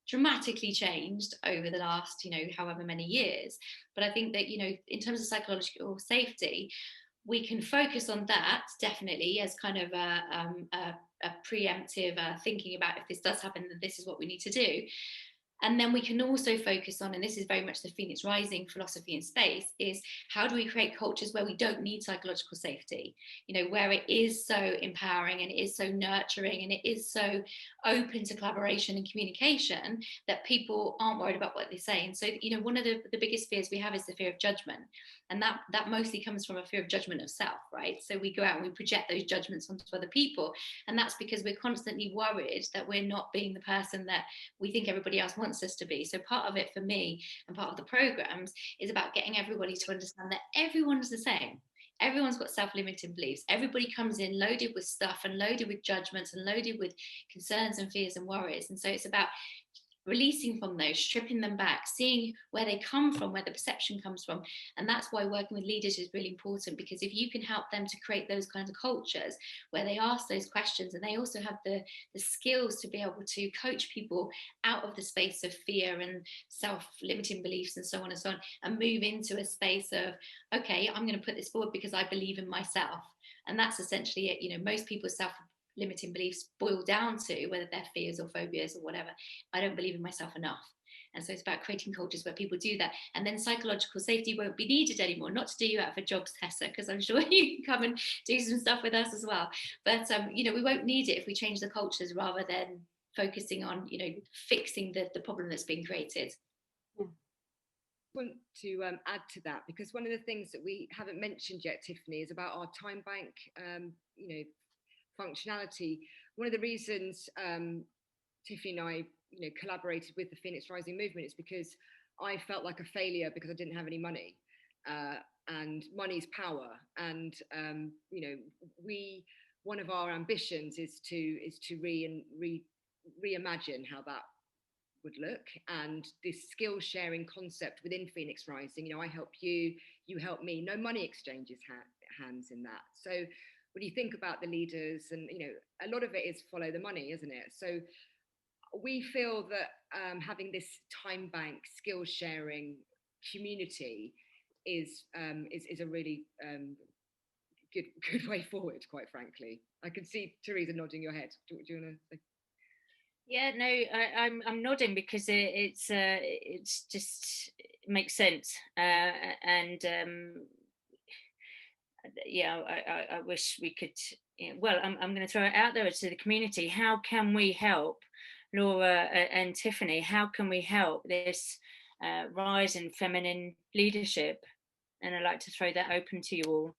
dramatically changed over the last, however many years. But I think that, in terms of psychological safety, we can focus on that definitely as kind of a preemptive thinking about, if this does happen, then this is what we need to do. And then we can also focus on, and this is very much the Phoenix Rising philosophy in space, is how do we create cultures where we don't need psychological safety, where it is so empowering and it is so nurturing and it is so open to collaboration and communication that people aren't worried about what they say. And so, one of the biggest fears we have is the fear of judgment. And that mostly comes from a fear of judgment of self, right? So we go out and we project those judgments onto other people. And that's because we're constantly worried that we're not being the person that we think everybody else wants us to be. So part of it for me and part of the programs is about getting everybody to understand that everyone's the same. Everyone's got self-limiting beliefs. Everybody comes in loaded with stuff and loaded with judgments and loaded with concerns and fears and worries. And so it's about releasing from those, stripping them back, seeing where they come from, where the perception comes from. And that's why working with leaders is really important, because if you can help them to create those kinds of cultures where they ask those questions and they also have the skills to be able to coach people out of the space of fear and self-limiting beliefs and so on and move into a space of, okay, I'm going to put this forward because I believe in myself. And that's essentially it. Most people's self-limiting beliefs boil down to, whether they're fears or phobias or whatever, I don't believe in myself enough. And so it's about creating cultures where people do that. And then psychological safety won't be needed anymore. Not to do you out for jobs, Tessa, because I'm sure you can come and do some stuff with us as well. But, we won't need it if we change the cultures rather than focusing on, fixing the problem that's been created. I want to add to that, because one of the things that we haven't mentioned yet, Tiffany, is about our time bank, functionality. One of the reasons Tiffany and I, collaborated with the Phoenix Rising movement is because I felt like a failure because I didn't have any money, and money's power. And one of our ambitions is to reimagine how that would look, and this skill sharing concept within Phoenix Rising. I help you, you help me. No money exchanges hands in that. So when you think about the leaders, and a lot of it is follow the money, isn't it? So we feel that having this time bank skill sharing community is a really good way forward, quite frankly. I can see Teresa nodding your head. Do you want to say? Yeah, no, I'm nodding because it's just it makes sense, and yeah, I wish we could. Well, I'm going to throw it out there to the community. How can we help, Laura and Tiffany? How can we help this rise in feminine leadership? And I'd like to throw that open to you all.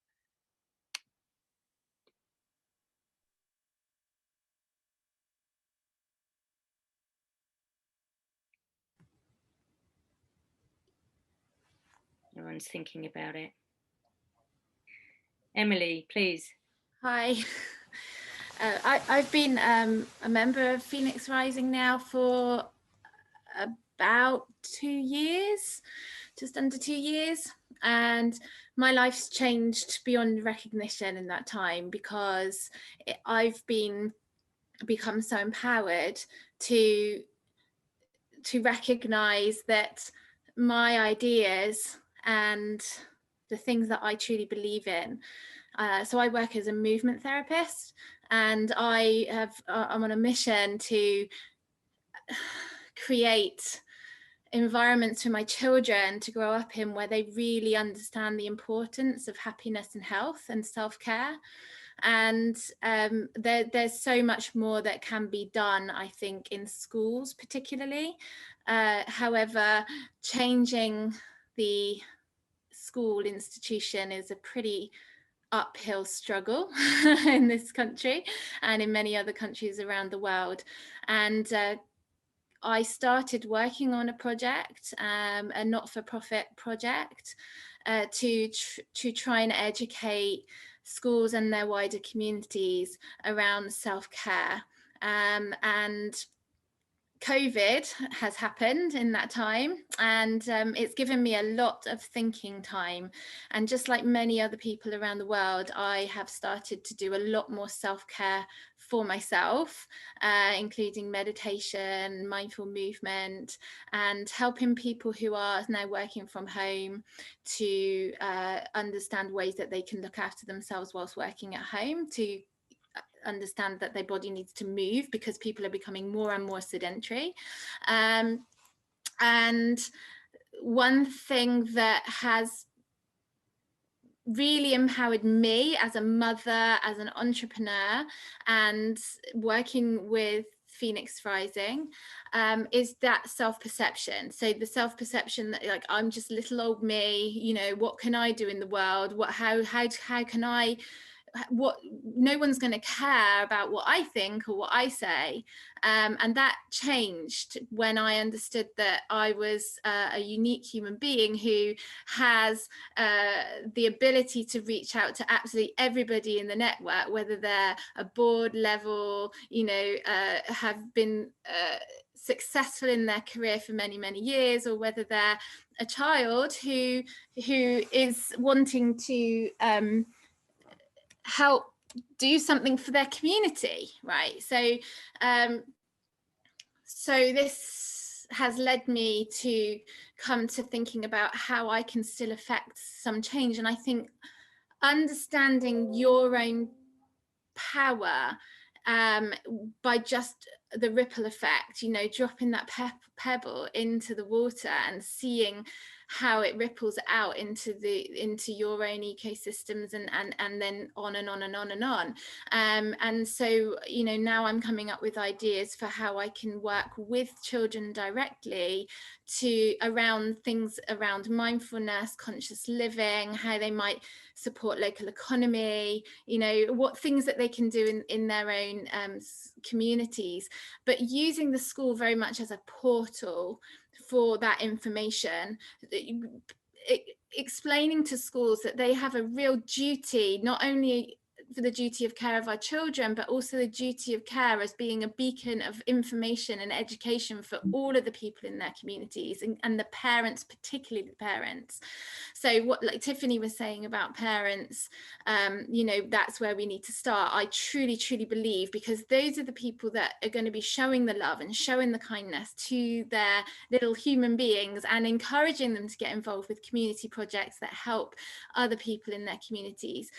Everyone's thinking about it. Emily, please. Hi. I've been a member of Phoenix Rising now for about 2 years, just under 2 years. And my life's changed beyond recognition in that time, because I've become so empowered to recognize that my ideas and the things that I truly believe in. So I work as a movement therapist, and I'm on a mission to create environments for my children to grow up in where they really understand the importance of happiness and health and self-care. And there's so much more that can be done, I think, in schools particularly. However, changing the school institution is a pretty uphill struggle in this country and in many other countries around the world. And I started working on a project, a not-for-profit project, to try and educate schools and their wider communities around self-care. And COVID has happened in that time, and it's given me a lot of thinking time. And just like many other people around the world, I have started to do a lot more self-care for myself, including meditation, mindful movement, and helping people who are now working from home to understand ways that they can look after themselves whilst working at home, to understand that their body needs to move because people are becoming more and more sedentary. And one thing that has really empowered me as a mother, as an entrepreneur, and working with Phoenix Rising, is that self-perception. So the self-perception that, like, I'm just little old me, you know, what can I do in the world? How can I, what, no one's going to care about what I think or what I say. And that changed when I understood that I was a unique human being who has the ability to reach out to absolutely everybody in the network, whether they're a board level, you know, have been successful in their career for many, many years, or whether they're a child who is wanting to help do something for their community, right? So this has led me to come to thinking about how I can still affect some change. And I think understanding your own power by just the ripple effect, you know, dropping that pebble into the water and seeing how it ripples out into your own ecosystems, and then on and on and on and on. And so, you know, now I'm coming up with ideas for how I can work with children directly around things around mindfulness, conscious living, how they might support local economy, you know, what things that they can do in their own communities, but using the school very much as a portal for that information, explaining to schools that they have a real duty, not only for the duty of care of our children, but also the duty of care as being a beacon of information and education for all of the people in their communities, and the parents, particularly the parents. So what, like Tiffany was saying about parents, you know, that's where we need to start. I truly, truly believe, because those are the people that are going to be showing the love and showing the kindness to their little human beings, and encouraging them to get involved with community projects that help other people in their communities.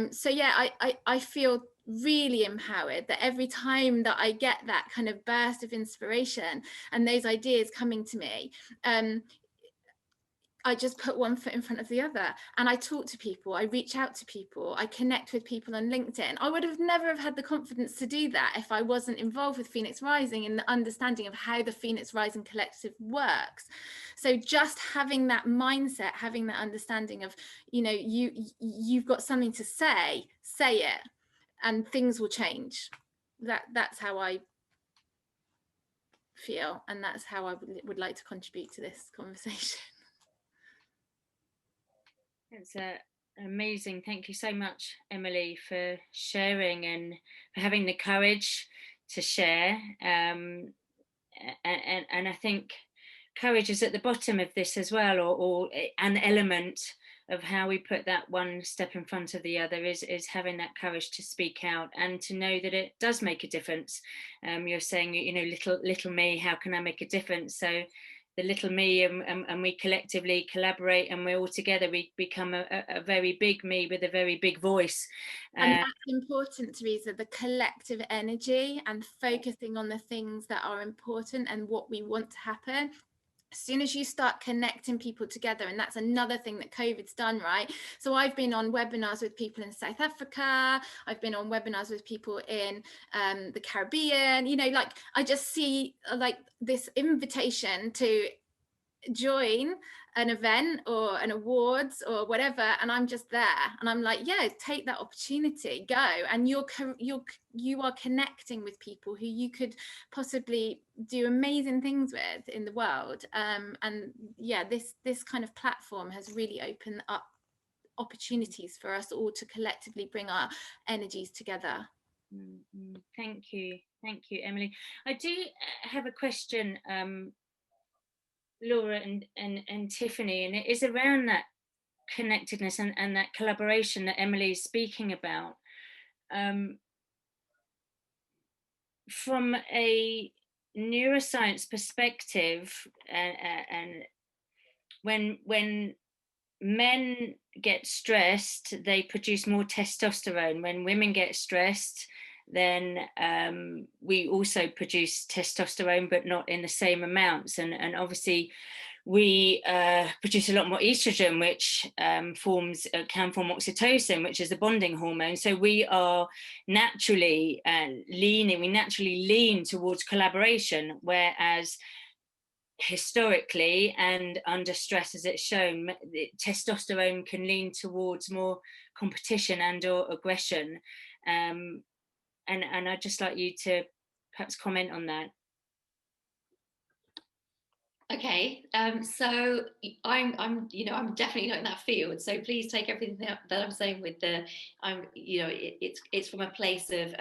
So yeah, I feel really empowered that every time that I get that kind of burst of inspiration and those ideas coming to me, I just put one foot in front of the other, and I talk to people, I reach out to people, I connect with people on LinkedIn. I would have never have had the confidence to do that if I wasn't involved with Phoenix Rising and the understanding of how the Phoenix Rising Collective works. So just having that mindset, having that understanding of, you know, you've got something to say it, and things will change. That's how I feel, and that's how I would like to contribute to this conversation. It's amazing. Thank you so much, Emily, for sharing and for having the courage to share. And I think courage is at the bottom of this as well, or an element of how we put that one step in front of the other is having that courage to speak out and to know that it does make a difference. You're saying, you know, little me, how can I make a difference? So the little me, and we collectively collaborate, and we're all together, we become a very big me with a very big voice. And that's important, Teresa, the collective energy and focusing on the things that are important and what we want to happen. As soon as you start connecting people together, and that's another thing that COVID's done, right? So I've been on webinars with people in South Africa, I've been on webinars with people in the Caribbean, you know, like I just see like this invitation to join an event or an awards or whatever, and I'm just there, and I'm like, yeah, take that opportunity, go. And you are connecting with people who you could possibly do amazing things with in the world. And yeah, this kind of platform has really opened up opportunities for us all to collectively bring our energies together. Thank you, Emily. I do have a question, Laura and Tiffany, and it is around that connectedness and that collaboration that Emily is speaking about. From a neuroscience perspective, and when men get stressed, they produce more testosterone. When women get stressed, then we also produce testosterone, but not in the same amounts. And obviously we produce a lot more estrogen, which can form oxytocin, which is the bonding hormone. So we are naturally we naturally lean towards collaboration, whereas historically and under stress, as it's shown, testosterone can lean towards more competition and or aggression. And I'd just like you to perhaps comment on that. Okay, so I'm definitely not in that field. So please take everything that I'm saying with it's from a place of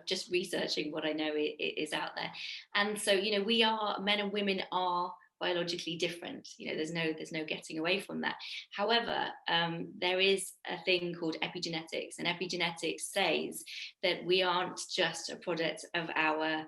just researching what I know is out there. And so, we are, men and women are biologically different. There's no getting away from that. However, there is a thing called epigenetics, and epigenetics says that we aren't just a product of our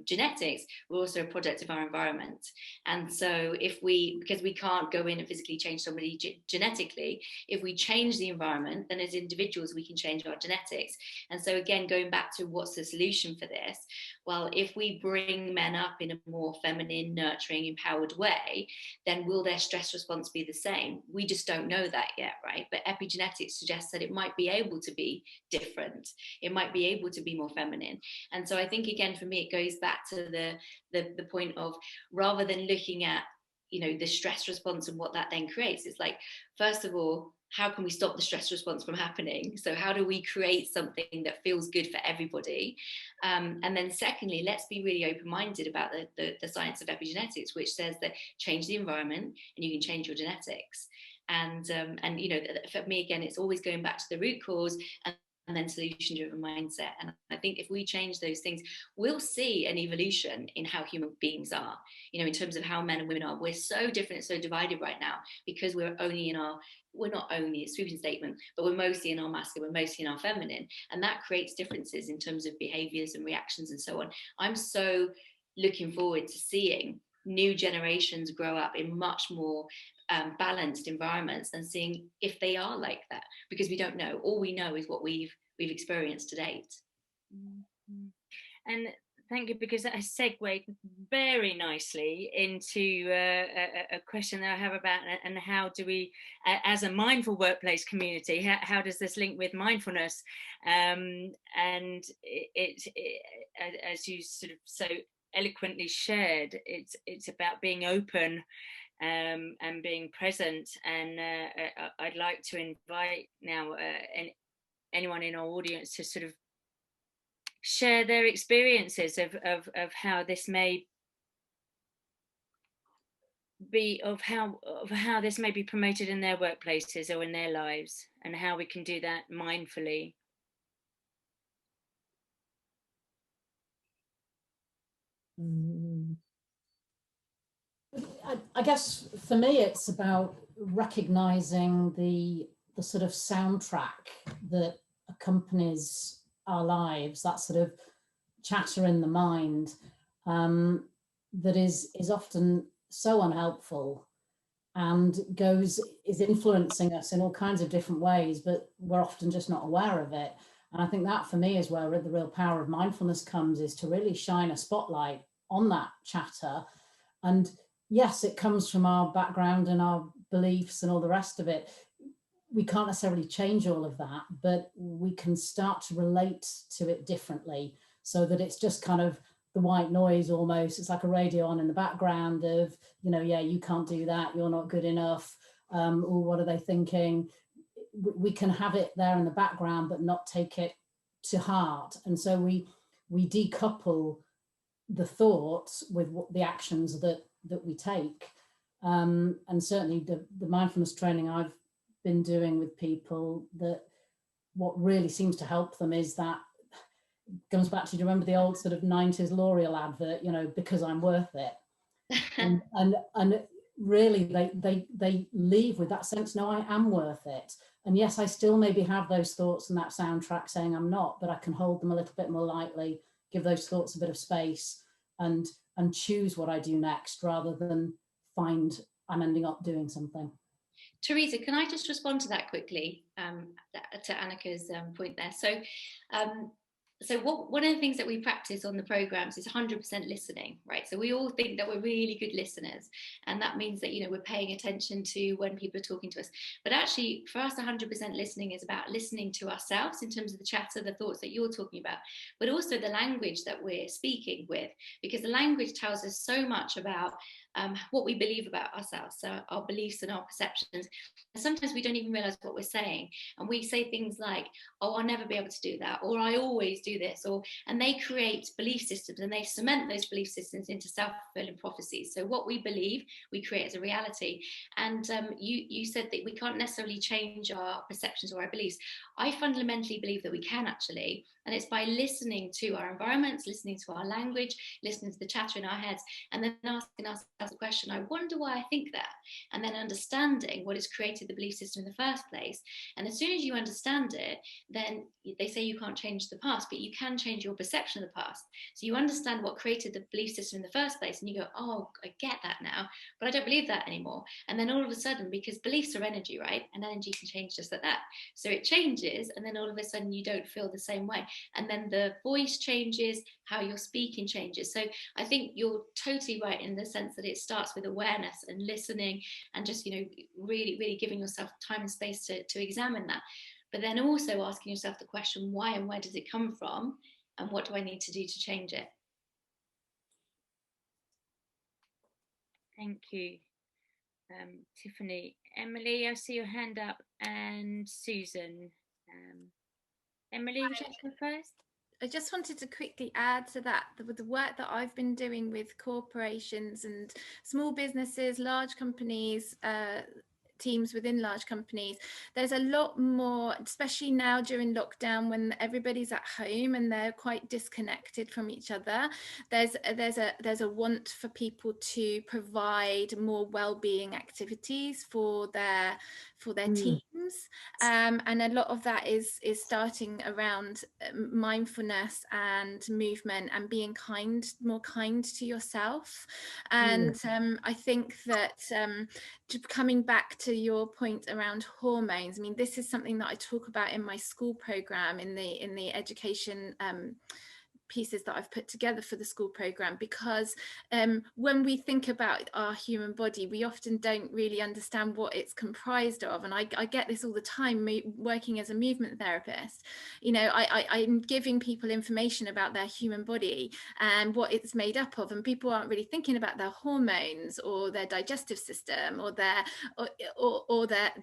genetics, we're also a product of our environment. And so because we can't go in and physically change somebody genetically, if we change the environment, then as individuals we can change our genetics. And so again, going back to what's the solution for this, well, if we bring men up in a more feminine, nurturing, empowered way, then will their stress response be the same? We just don't know that yet, right? But epigenetics suggests that it might be able to be different. It might be able to be more feminine. And so I think, again, for me, it goes back to the point of, rather than looking at the stress response and what that then creates, it's like, first of all, how can we stop the stress response from happening? So how do we create something that feels good for everybody? And then secondly, let's be really open-minded about the science of epigenetics, which says that change the environment and you can change your genetics. And for me, again, it's always going back to the root cause and then solution-driven mindset. And I think if we change those things, we'll see an evolution in how human beings are, in terms of how men and women are. We're so different, so divided right now, because we're not only a sweeping statement, but we're mostly in our masculine, we're mostly in our feminine. And that creates differences in terms of behaviors and reactions and so on. I'm so looking forward to seeing new generations grow up in much more balanced environments, and seeing if they are like that, because we don't know. All we know is what we've experienced to date. And thank you, because that has segued very nicely into a question that I have about, and how do we, as a mindful workplace community, how does this link with mindfulness? And it, as you sort of so eloquently shared, it's about being open and being present. And I'd like to invite now anyone in our audience to sort of share their experiences of how this may be, of how this may be promoted in their workplaces or in their lives, and how we can do that mindfully. I guess for me it's about recognizing the sort of soundtrack that accompanies our lives, that sort of chatter in the mind, that is often so unhelpful and is influencing us in all kinds of different ways, but we're often just not aware of it. And I think that for me is where the real power of mindfulness comes, is to really shine a spotlight on that chatter. And yes, it comes from our background and our beliefs and all the rest of it. We can't necessarily change all of that, but we can start to relate to it differently, so that it's just kind of the white noise almost. It's like a radio on in the background of, yeah, you can't do that, you're not good enough, or what are they thinking? We can have it there in the background, but not take it to heart. And so we decouple the thoughts with the actions that we take. And certainly the mindfulness training I've been doing with people, that what really seems to help them is that, comes back to, do you remember the old sort of 90s L'Oreal advert, because I'm worth it. and really they leave with that sense, no, I am worth it. And yes, I still maybe have those thoughts and that soundtrack saying I'm not, but I can hold them a little bit more lightly, give those thoughts a bit of space, and choose what I do next, rather than find I'm ending up doing something. Teresa, can I just respond to that quickly, to Annika's point there? So so one of the things that we practice on the programs is 100% listening, right? So we all think that we're really good listeners, and that means that, you know, we're paying attention to when people are talking to us. But actually, for us, 100% listening is about listening to ourselves in terms of the chatter, the thoughts that you're talking about, but also the language that we're speaking with, because the language tells us so much about what we believe about ourselves, so our beliefs and our perceptions. And sometimes we don't even realize what we're saying, and we say things like, oh, I'll never be able to do that, or I always do this, or, and they create belief systems, and they cement those belief systems into self-fulfilling prophecies. So what we believe, we create as a reality. And you said that we can't necessarily change our perceptions or our beliefs. I fundamentally believe that we can, actually, and it's by listening to our environments, listening to our language, listening to the chatter in our heads, and then asking ourselves the question, I wonder why I think that, and then understanding what has created the belief system in the first place. And as soon as you understand it, then they say you can't change the past, but you can change your perception of the past. So you understand what created the belief system in the first place, and you go, oh, I get that now, but I don't believe that anymore. And then all of a sudden, because beliefs are energy, right? And energy can change just like that. So it changes, and then all of a sudden you don't feel the same way. And then the voice changes, how you're speaking changes. So I think you're totally right in the sense that it starts with awareness and listening, and just, you know, really, really giving yourself time and space to examine that. But then also asking yourself the question, why and where does it come from? And what do I need to do to change it? Thank you, Tiffany. Emily, I see your hand up, and Susan. Emily, would you like to go first? I just wanted to quickly add to that, with the work that I've been doing with corporations and small businesses, large companies, teams within large companies, there's a lot more, especially now during lockdown when everybody's at home and they're quite disconnected from each other. There's a want for people to provide more well-being activities for their teams, and a lot of that is starting around mindfulness and movement and being more kind to yourself. And I think that coming back to your point around hormones, I mean, this is something that I talk about in my school program, in the education pieces that I've put together for the school program, because when we think about our human body, we often don't really understand what it's comprised of. And I get this all the time working as a movement therapist. You know, I'm giving people information about their human body and what it's made up of, and people aren't really thinking about their hormones or their digestive system or their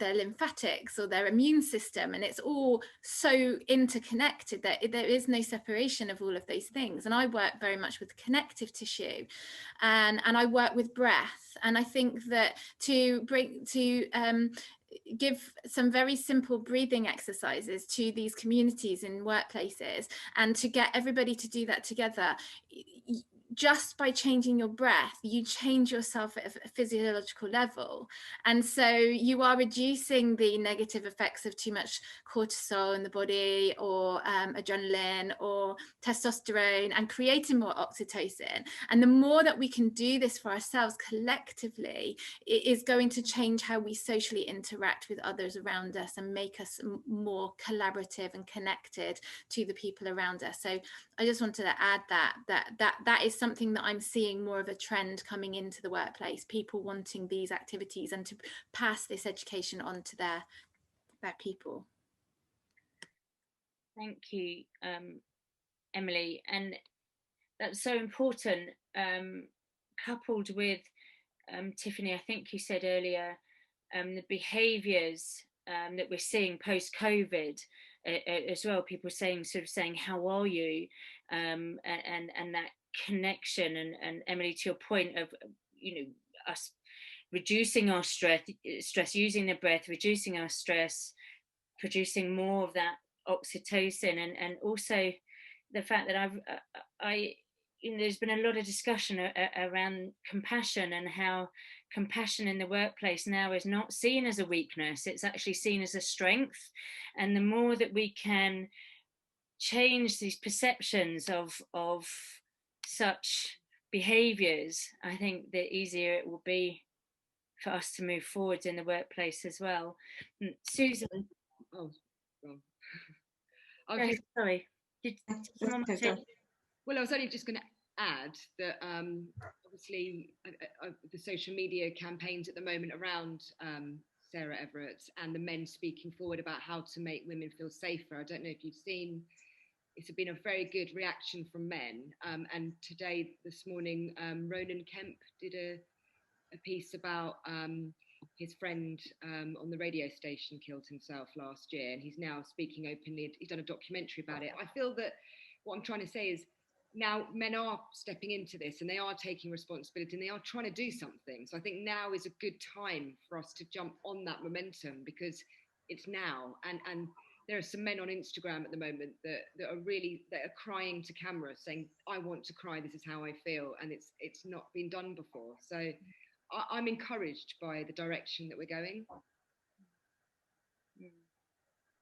lymphatics or their immune system, and it's all so interconnected that there is no separation of all of those things. And I work very much with connective tissue, and I work with breath. And I think that to give some very simple breathing exercises to these communities in workplaces, and to get everybody to do that together, just by changing your breath, you change yourself at a physiological level. And so you are reducing the negative effects of too much cortisol in the body, or adrenaline or testosterone, and creating more oxytocin. And the more that we can do this for ourselves collectively, it is going to change how we socially interact with others around us and make us more collaborative and connected to the people around us. So I just wanted to add that is something that I'm seeing more of a trend coming into the workplace, people wanting these activities and to pass this education on to their people. Thank you, Emily. And that's so important, coupled with, Tiffany, I think you said earlier, the behaviours that we're seeing post-COVID as well, people saying, how are you, and that connection, and Emily, to your point of, you know, us reducing our stress, using the breath, reducing our stress, producing more of that oxytocin, and also the fact that there's been a lot of discussion around compassion, and how compassion in the workplace now is not seen as a weakness, it's actually seen as a strength. And the more that we can change these perceptions of such behaviours, I think the easier it will be for us to move forward in the workplace as well. Susan. Oh, wrong. Okay. Sorry. Did someone No, say? go on. Well, I was only just going to add that obviously the social media campaigns at the moment around Sarah Everett and the men speaking forward about how to make women feel safer. I don't know if you've seen, it's been a very good reaction from men. And today, this morning, Ronan Kemp did a piece about his friend on the radio station killed himself last year, and he's now speaking openly. He's done a documentary about it. I feel that what I'm trying to say is now men are stepping into this and they are taking responsibility and they are trying to do something. So I think now is a good time for us to jump on that momentum, because it's now. And there are some men on Instagram at the moment that are crying to camera saying, I want to cry, this is how I feel. And it's not been done before. So I'm encouraged by the direction that we're going.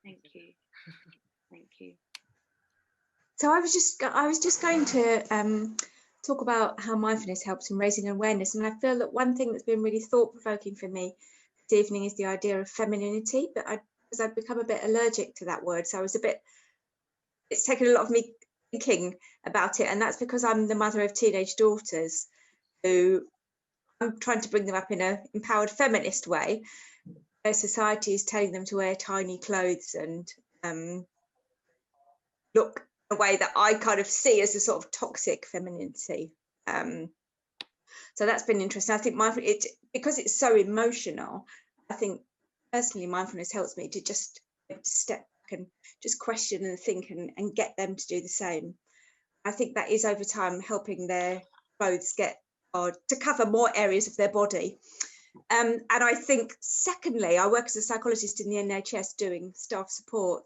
Thank you. Thank you. So I was just going to talk about how mindfulness helps in raising awareness, and I feel that one thing that's been really thought-provoking for me this evening is the idea of femininity. But because I've become a bit allergic to that word, so it's taken a lot of me thinking about it, and that's because I'm the mother of teenage daughters who I'm trying to bring them up in an empowered feminist way, where society is telling them to wear tiny clothes and look a way that I kind of see as a sort of toxic femininity. So that's been interesting. I think because it's so emotional, I think personally mindfulness helps me to just step back and just question and think and get them to do the same. I think that is over time helping their clothes to cover more areas of their body. And I think secondly, I work as a psychologist in the NHS doing staff support.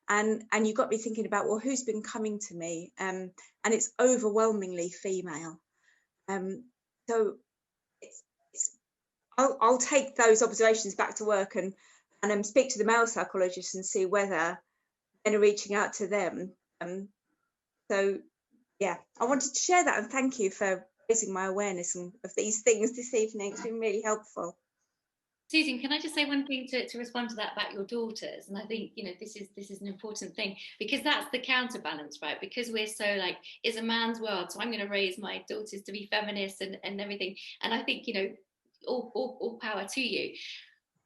And you got me thinking about, well, who's been coming to me? And it's overwhelmingly female. So I'll take those observations back to work and speak to the male psychologists and see whether men are reaching out to them. So yeah, I wanted to share that, and thank you for raising my awareness of these things this evening. It's been really helpful. Susan, can I just say one thing to respond to that about your daughters? And I think, this is an important thing, because that's the counterbalance, right? Because we're so like, it's a man's world, so I'm going to raise my daughters to be feminists and everything. And I think, all power to you.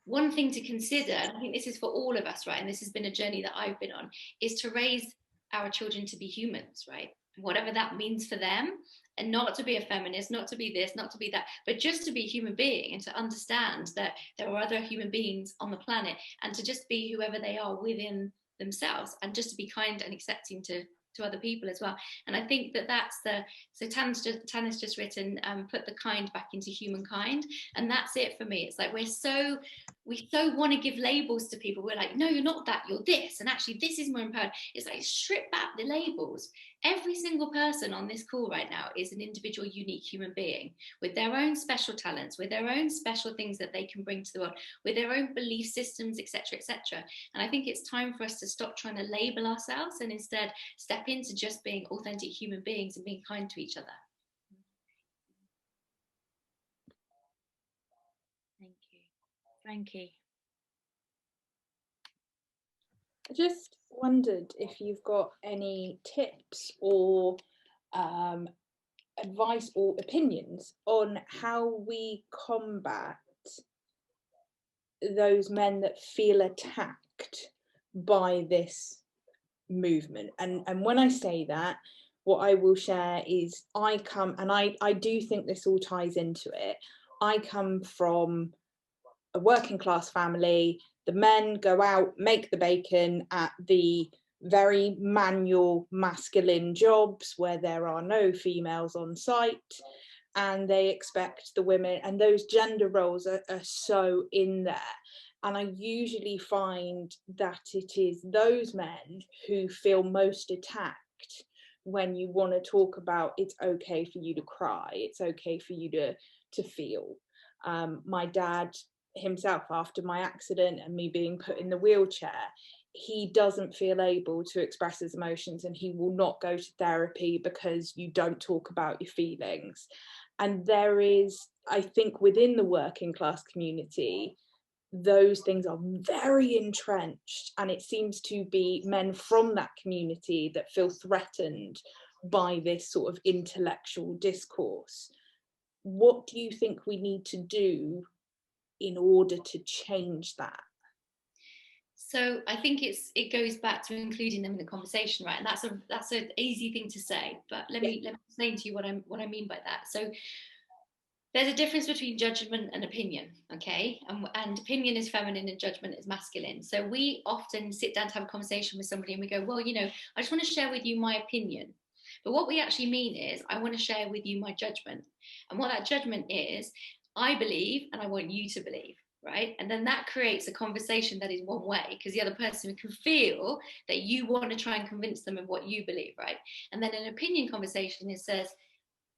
One thing to consider, and I think this is for all of us, right? And this has been a journey that I've been on, is to raise our children to be humans, right? Whatever that means for them, and not to be a feminist, not to be this, not to be that, but just to be a human being and to understand that there are other human beings on the planet, and to just be whoever they are within themselves, and just to be kind and accepting to other people as well. And I think that's so Tanya's just written, put the kind back into humankind. And that's it for me. It's like we so want to give labels to people. We're like, no, you're not that, you're this. And actually this is more empowered. It's like, strip back the labels. Every single person on this call right now is an individual, unique human being with their own special talents, with their own special things that they can bring to the world, with their own belief systems, etc., etc. And I think it's time for us to stop trying to label ourselves and instead step into just being authentic human beings and being kind to each other. Thank you. Frankie. I just wondered if you've got any tips or advice or opinions on how we combat those men that feel attacked by this movement. And when I say that, what I will share is I do think this all ties into it. I come from a working class family. The men go out, make the bacon at the very manual masculine jobs where there are no females on site, and they expect the women, and those gender roles are so in there. And I usually find that it is those men who feel most attacked when you want to talk about it's okay for you to cry, it's okay for you to feel. My dad himself, after my accident and me being put in the wheelchair, he doesn't feel able to express his emotions, and he will not go to therapy because you don't talk about your feelings. And there is, I think, within the working class community, those things are very entrenched, and it seems to be men from that community that feel threatened by this sort of intellectual discourse. What do you think we need to do in order to change that? So I think it goes back to including them in the conversation, right? And that's an easy thing to say, but let me explain to you what I mean by that. So there's a difference between judgment and opinion, okay? And opinion is feminine and judgment is masculine. So we often sit down to have a conversation with somebody and we go, well, you know, I just want to share with you my opinion. But what we actually mean is, I want to share with you my judgment. And what that judgment is, I believe and I want you to believe, right? And then that creates a conversation that is one way, because the other person can feel that you want to try and convince them of what you believe, right? And then an opinion conversation, it says,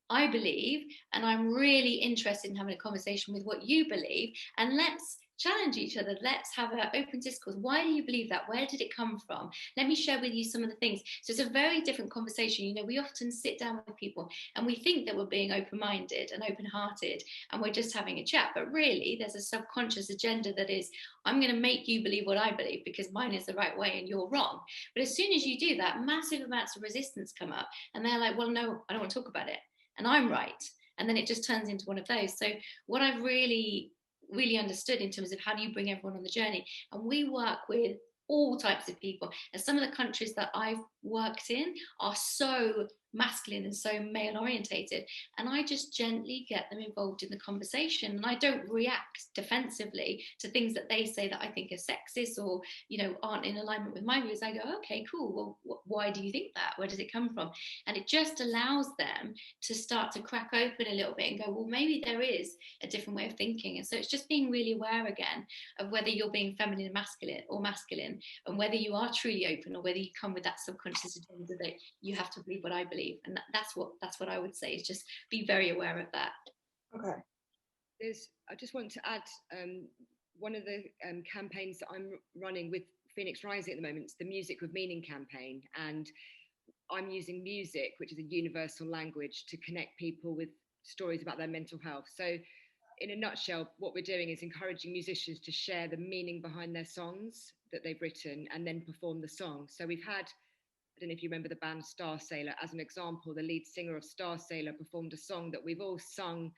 I believe, and I'm really interested in having a conversation with what you believe, and let's challenge each other. Let's have an open discourse. Why do you believe that? Where did it come from? Let me share with you some of the things. So it's a very different conversation. You know, we often sit down with people and we think that we're being open-minded and open-hearted and we're just having a chat, but really there's a subconscious agenda that is, I'm going to make you believe what I believe because mine is the right way and you're wrong. But as soon as you do that, massive amounts of resistance come up and they're like, well, no, I don't want to talk about it. And I'm right. And then it just turns into one of those. So what I've really understood in terms of how do you bring everyone on the journey, and we work with all types of people, and some of the countries that I've worked in are so masculine and so male orientated, and I just gently get them involved in the conversation, and I don't react defensively to things that they say that I think are sexist or, you know, aren't in alignment with my views. I go, okay, cool, well, why do you think that? Where does it come from? And it just allows them to start to crack open a little bit and go, well, maybe there is a different way of thinking. And so it's just being really aware again of whether you're being feminine or masculine, and whether you are truly open or whether you come with that subconscious agenda that you have to believe what I believe. And that's what I would say, is just be very aware of that. Okay. I just want to add one of the campaigns that I'm running with Phoenix Rising at the moment. It's the Music with Meaning campaign, and I'm using music, which is a universal language, to connect people with stories about their mental health. So in a nutshell, what we're doing is encouraging musicians to share the meaning behind their songs that they've written and then perform the song. So we've had, I don't know if you remember the band Star Sailor. As an example, the lead singer of Star Sailor performed a song that we've all sung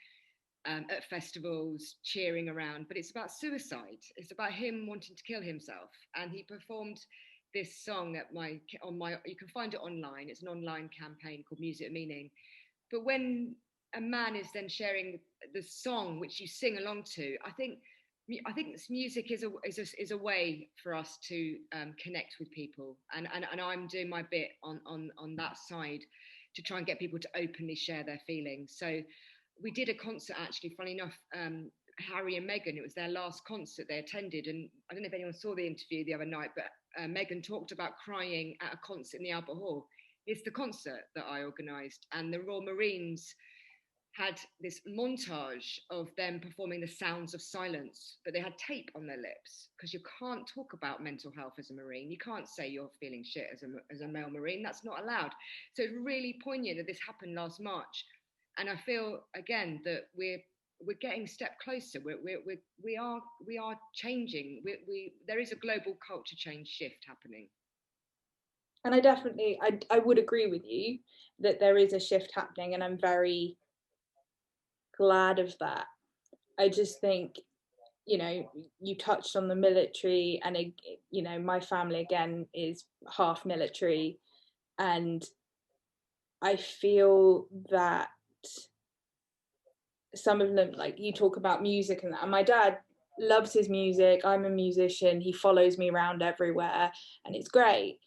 at festivals, cheering around, but it's about suicide. It's about him wanting to kill himself. And he performed this song you can find it online. It's an online campaign called Music of Meaning. But when a man is then sharing the song which you sing along to, I think this music is a way for us to connect with people, and I'm doing my bit on that side to try and get people to openly share their feelings. So we did a concert, actually, funny enough, Harry and Meghan, it was their last concert they attended, and I don't know if anyone saw the interview the other night, but Meghan talked about crying at a concert in the Albert Hall. It's the concert that I organised, and the Royal Marines had this montage of them performing the sounds of silence, but they had tape on their lips, because you can't talk about mental health as a Marine. You can't say you're feeling shit as a male Marine. That's not allowed. So it's really poignant that this happened last March. And I feel, again, that we're getting a step closer. We are changing. There is a global culture change shift happening. And I would agree with you that there is a shift happening, and I'm very glad of that. I just think, you know, you touched on the military, and you know, my family again is half military, and I feel that some of them, like you talk about music and that, and my dad loves his music. I'm a musician, he follows me around everywhere and it's great,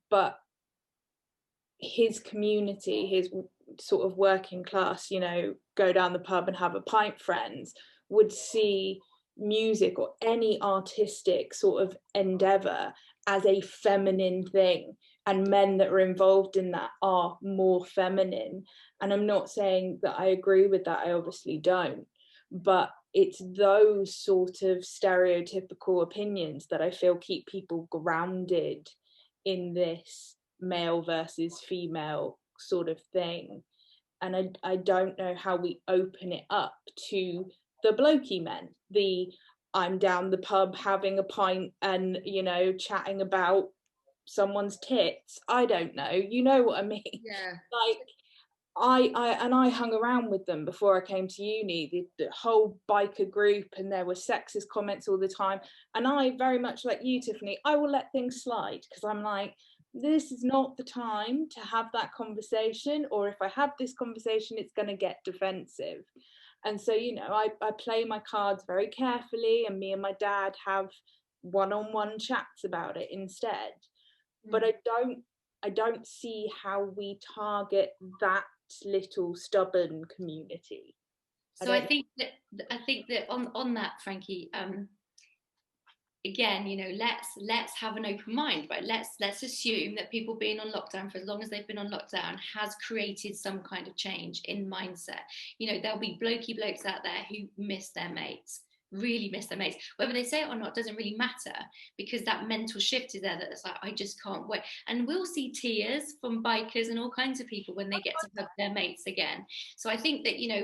but his community, his sort of working class, you know, go down the pub and have a pint friends, would see music or any artistic sort of endeavor as a feminine thing, and men that are involved in that are more feminine. And I'm not saying that I agree with that, I obviously don't, but it's those sort of stereotypical opinions that I feel keep people grounded in this male versus female sort of thing. And I don't know how we open it up to the blokey men, the I'm down the pub having a pint and, you know, chatting about someone's tits. I don't know, you know what I mean? Yeah. Like, I hung around with them before I came to uni, the whole biker group, and there were sexist comments all the time. And I, very much like you, Tiffany, I will let things slide, because I'm like, this is not the time to have that conversation, or if I have this conversation, it's going to get defensive. And so, you know, I play my cards very carefully, and me and my dad have one-on-one chats about it instead. But I don't see how we target that little stubborn community. So I think that on that, Frankie, again, you know, let's have an open mind, right? Let's assume that people being on lockdown for as long as they've been on lockdown has created some kind of change in mindset. You know, there'll be blokes out there who miss their mates, really miss their mates. Whether they say it or not doesn't really matter, because that mental shift is there, that it's like, I just can't wait. And we'll see tears from bikers and all kinds of people when they get to hug their mates again. So I think that, you know,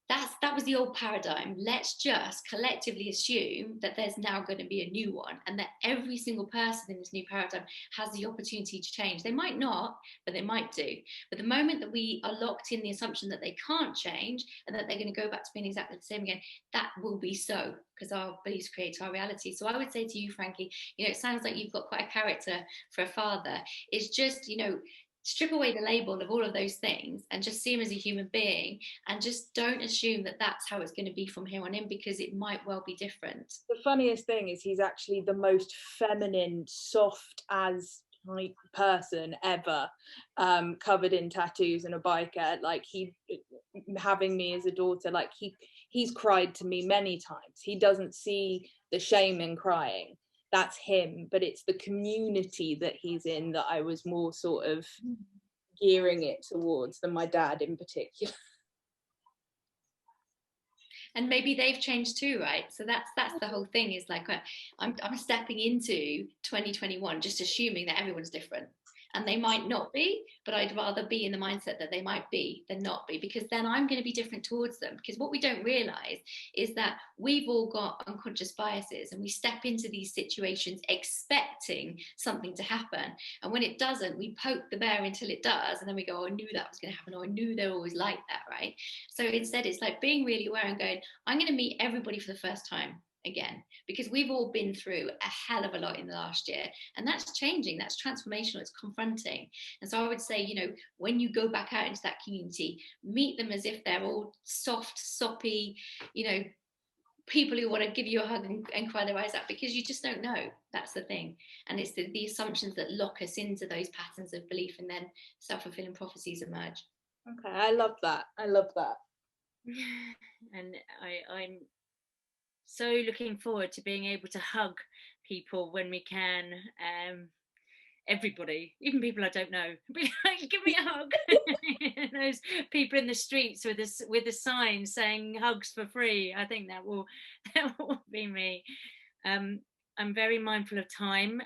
that was the old paradigm. Let's just collectively assume that there's now going to be a new one, and that every single person in this new paradigm has the opportunity to change. They might not, but they might do. But the moment that we are locked in the assumption that they can't change and that they're going to go back to being exactly the same again, that will be so, because our beliefs create our reality. So I would say to you, Frankie, you know, it sounds like you've got quite a character for a father. It's just, you know, strip away the label of all of those things and just see him as a human being, and just don't assume that that's how it's going to be from here on in, because it might well be different. The funniest thing is he's actually the most feminine, soft as type person ever, covered in tattoos and a biker. Like, he, having me as a daughter, like he's cried to me many times. He doesn't see the shame in crying. That's him, but it's the community that he's in that I was more sort of gearing it towards than my dad in particular. And maybe they've changed too, right? So that's the whole thing, is like, I'm stepping into 2021 just assuming that everyone's different. And they might not be, but I'd rather be in the mindset that they might be than not be, because then I'm going to be different towards them. Because what we don't realize is that we've all got unconscious biases, and we step into these situations expecting something to happen. And when it doesn't, we poke the bear until it does. And then we go, oh, I knew that was going to happen, or I knew they were always like that, right? So instead, it's like being really aware and going, I'm going to meet everybody for the first time again, because we've all been through a hell of a lot in the last year, and that's changing, that's transformational, it's confronting. And so I would say, you know, when you go back out into that community, meet them as if they're all soft, soppy, you know, people who want to give you a hug and cry their eyes out, because you just don't know. That's the thing. And it's the assumptions that lock us into those patterns of belief, and then self-fulfilling prophecies emerge. Okay, I love that. And I'm so looking forward to being able to hug people when we can. Everybody, even people I don't know, be like, give me a hug. Those people in the streets with a sign saying hugs for free. I think that will be me. I'm very mindful of time.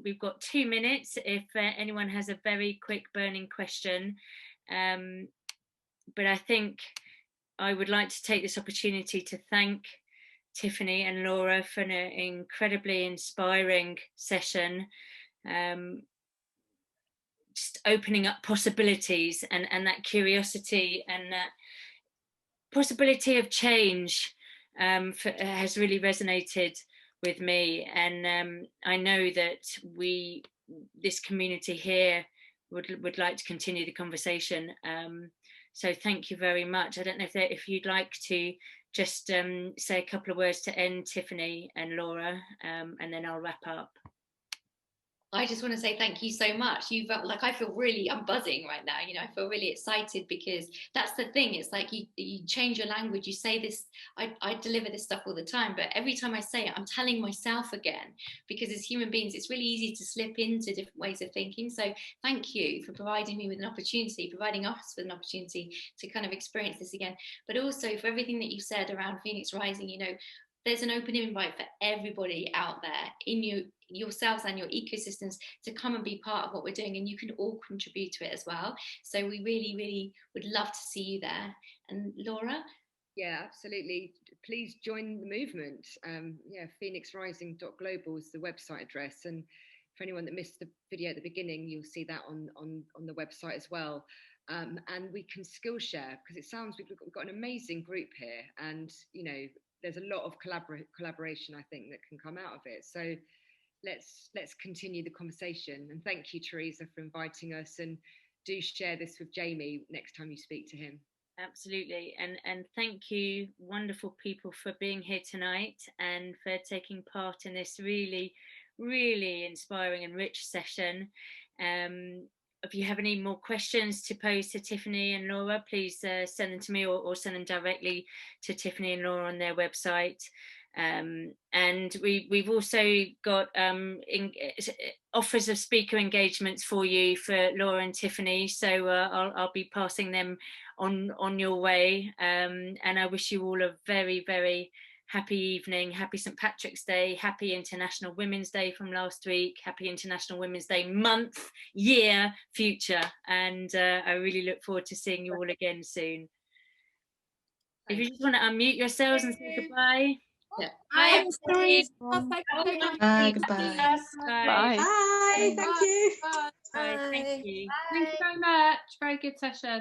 We've got 2 minutes if anyone has a very quick burning question. But I think I would like to take this opportunity to thank Tiffany and Laura for an incredibly inspiring session, just opening up possibilities and that curiosity and that possibility of change has really resonated with me. And I know that this community here would like to continue the conversation. So thank you very much. I don't know if you'd like to just say a couple of words to end, Tiffany and Laura, and then I'll wrap up. I just want to say thank you so much. I'm buzzing right now. You know, I feel really excited, because that's the thing. It's like you change your language. You say this, I deliver this stuff all the time, but every time I say it, I'm telling myself again, because as human beings, it's really easy to slip into different ways of thinking. So thank you for providing me with an opportunity, providing us with an opportunity to kind of experience this again, but also for everything that you said around Phoenix Rising. You know, there's an open invite for everybody out there in yourselves and your ecosystems to come and be part of what we're doing, and you can all contribute to it as well. So we really, really would love to see you there. And Laura? Yeah, absolutely. please join the movement. Yeah, phoenixrising.global is the website address, and for anyone that missed the video at the beginning, you'll see that on the website as well. And we can Skillshare, because it sounds we've got an amazing group here, and you know, there's a lot of collaboration, I think, that can come out of it. So let's continue the conversation. And thank you, Teresa, for inviting us, and do share this with Jamie next time you speak to him. Absolutely, and thank you, wonderful people, for being here tonight and for taking part in this really, really inspiring and rich session. If you have any more questions to pose to Tiffany and Laura, please send them to me, or send them directly to Tiffany and Laura on their website. And we've also got offers of speaker engagements for you for Laura and Tiffany, so I'll be passing them on your way, and I wish you all a very, very happy evening, happy St. Patrick's Day, happy International Women's Day from last week, happy International Women's Day month, year, future, and I really look forward to seeing you all again soon. If you just want to unmute yourselves and say goodbye. Yeah. Bye. Bye. Bye. Goodbye. Bye. Bye. Thank you. Bye. Thank you. Thank you very much. Very good session.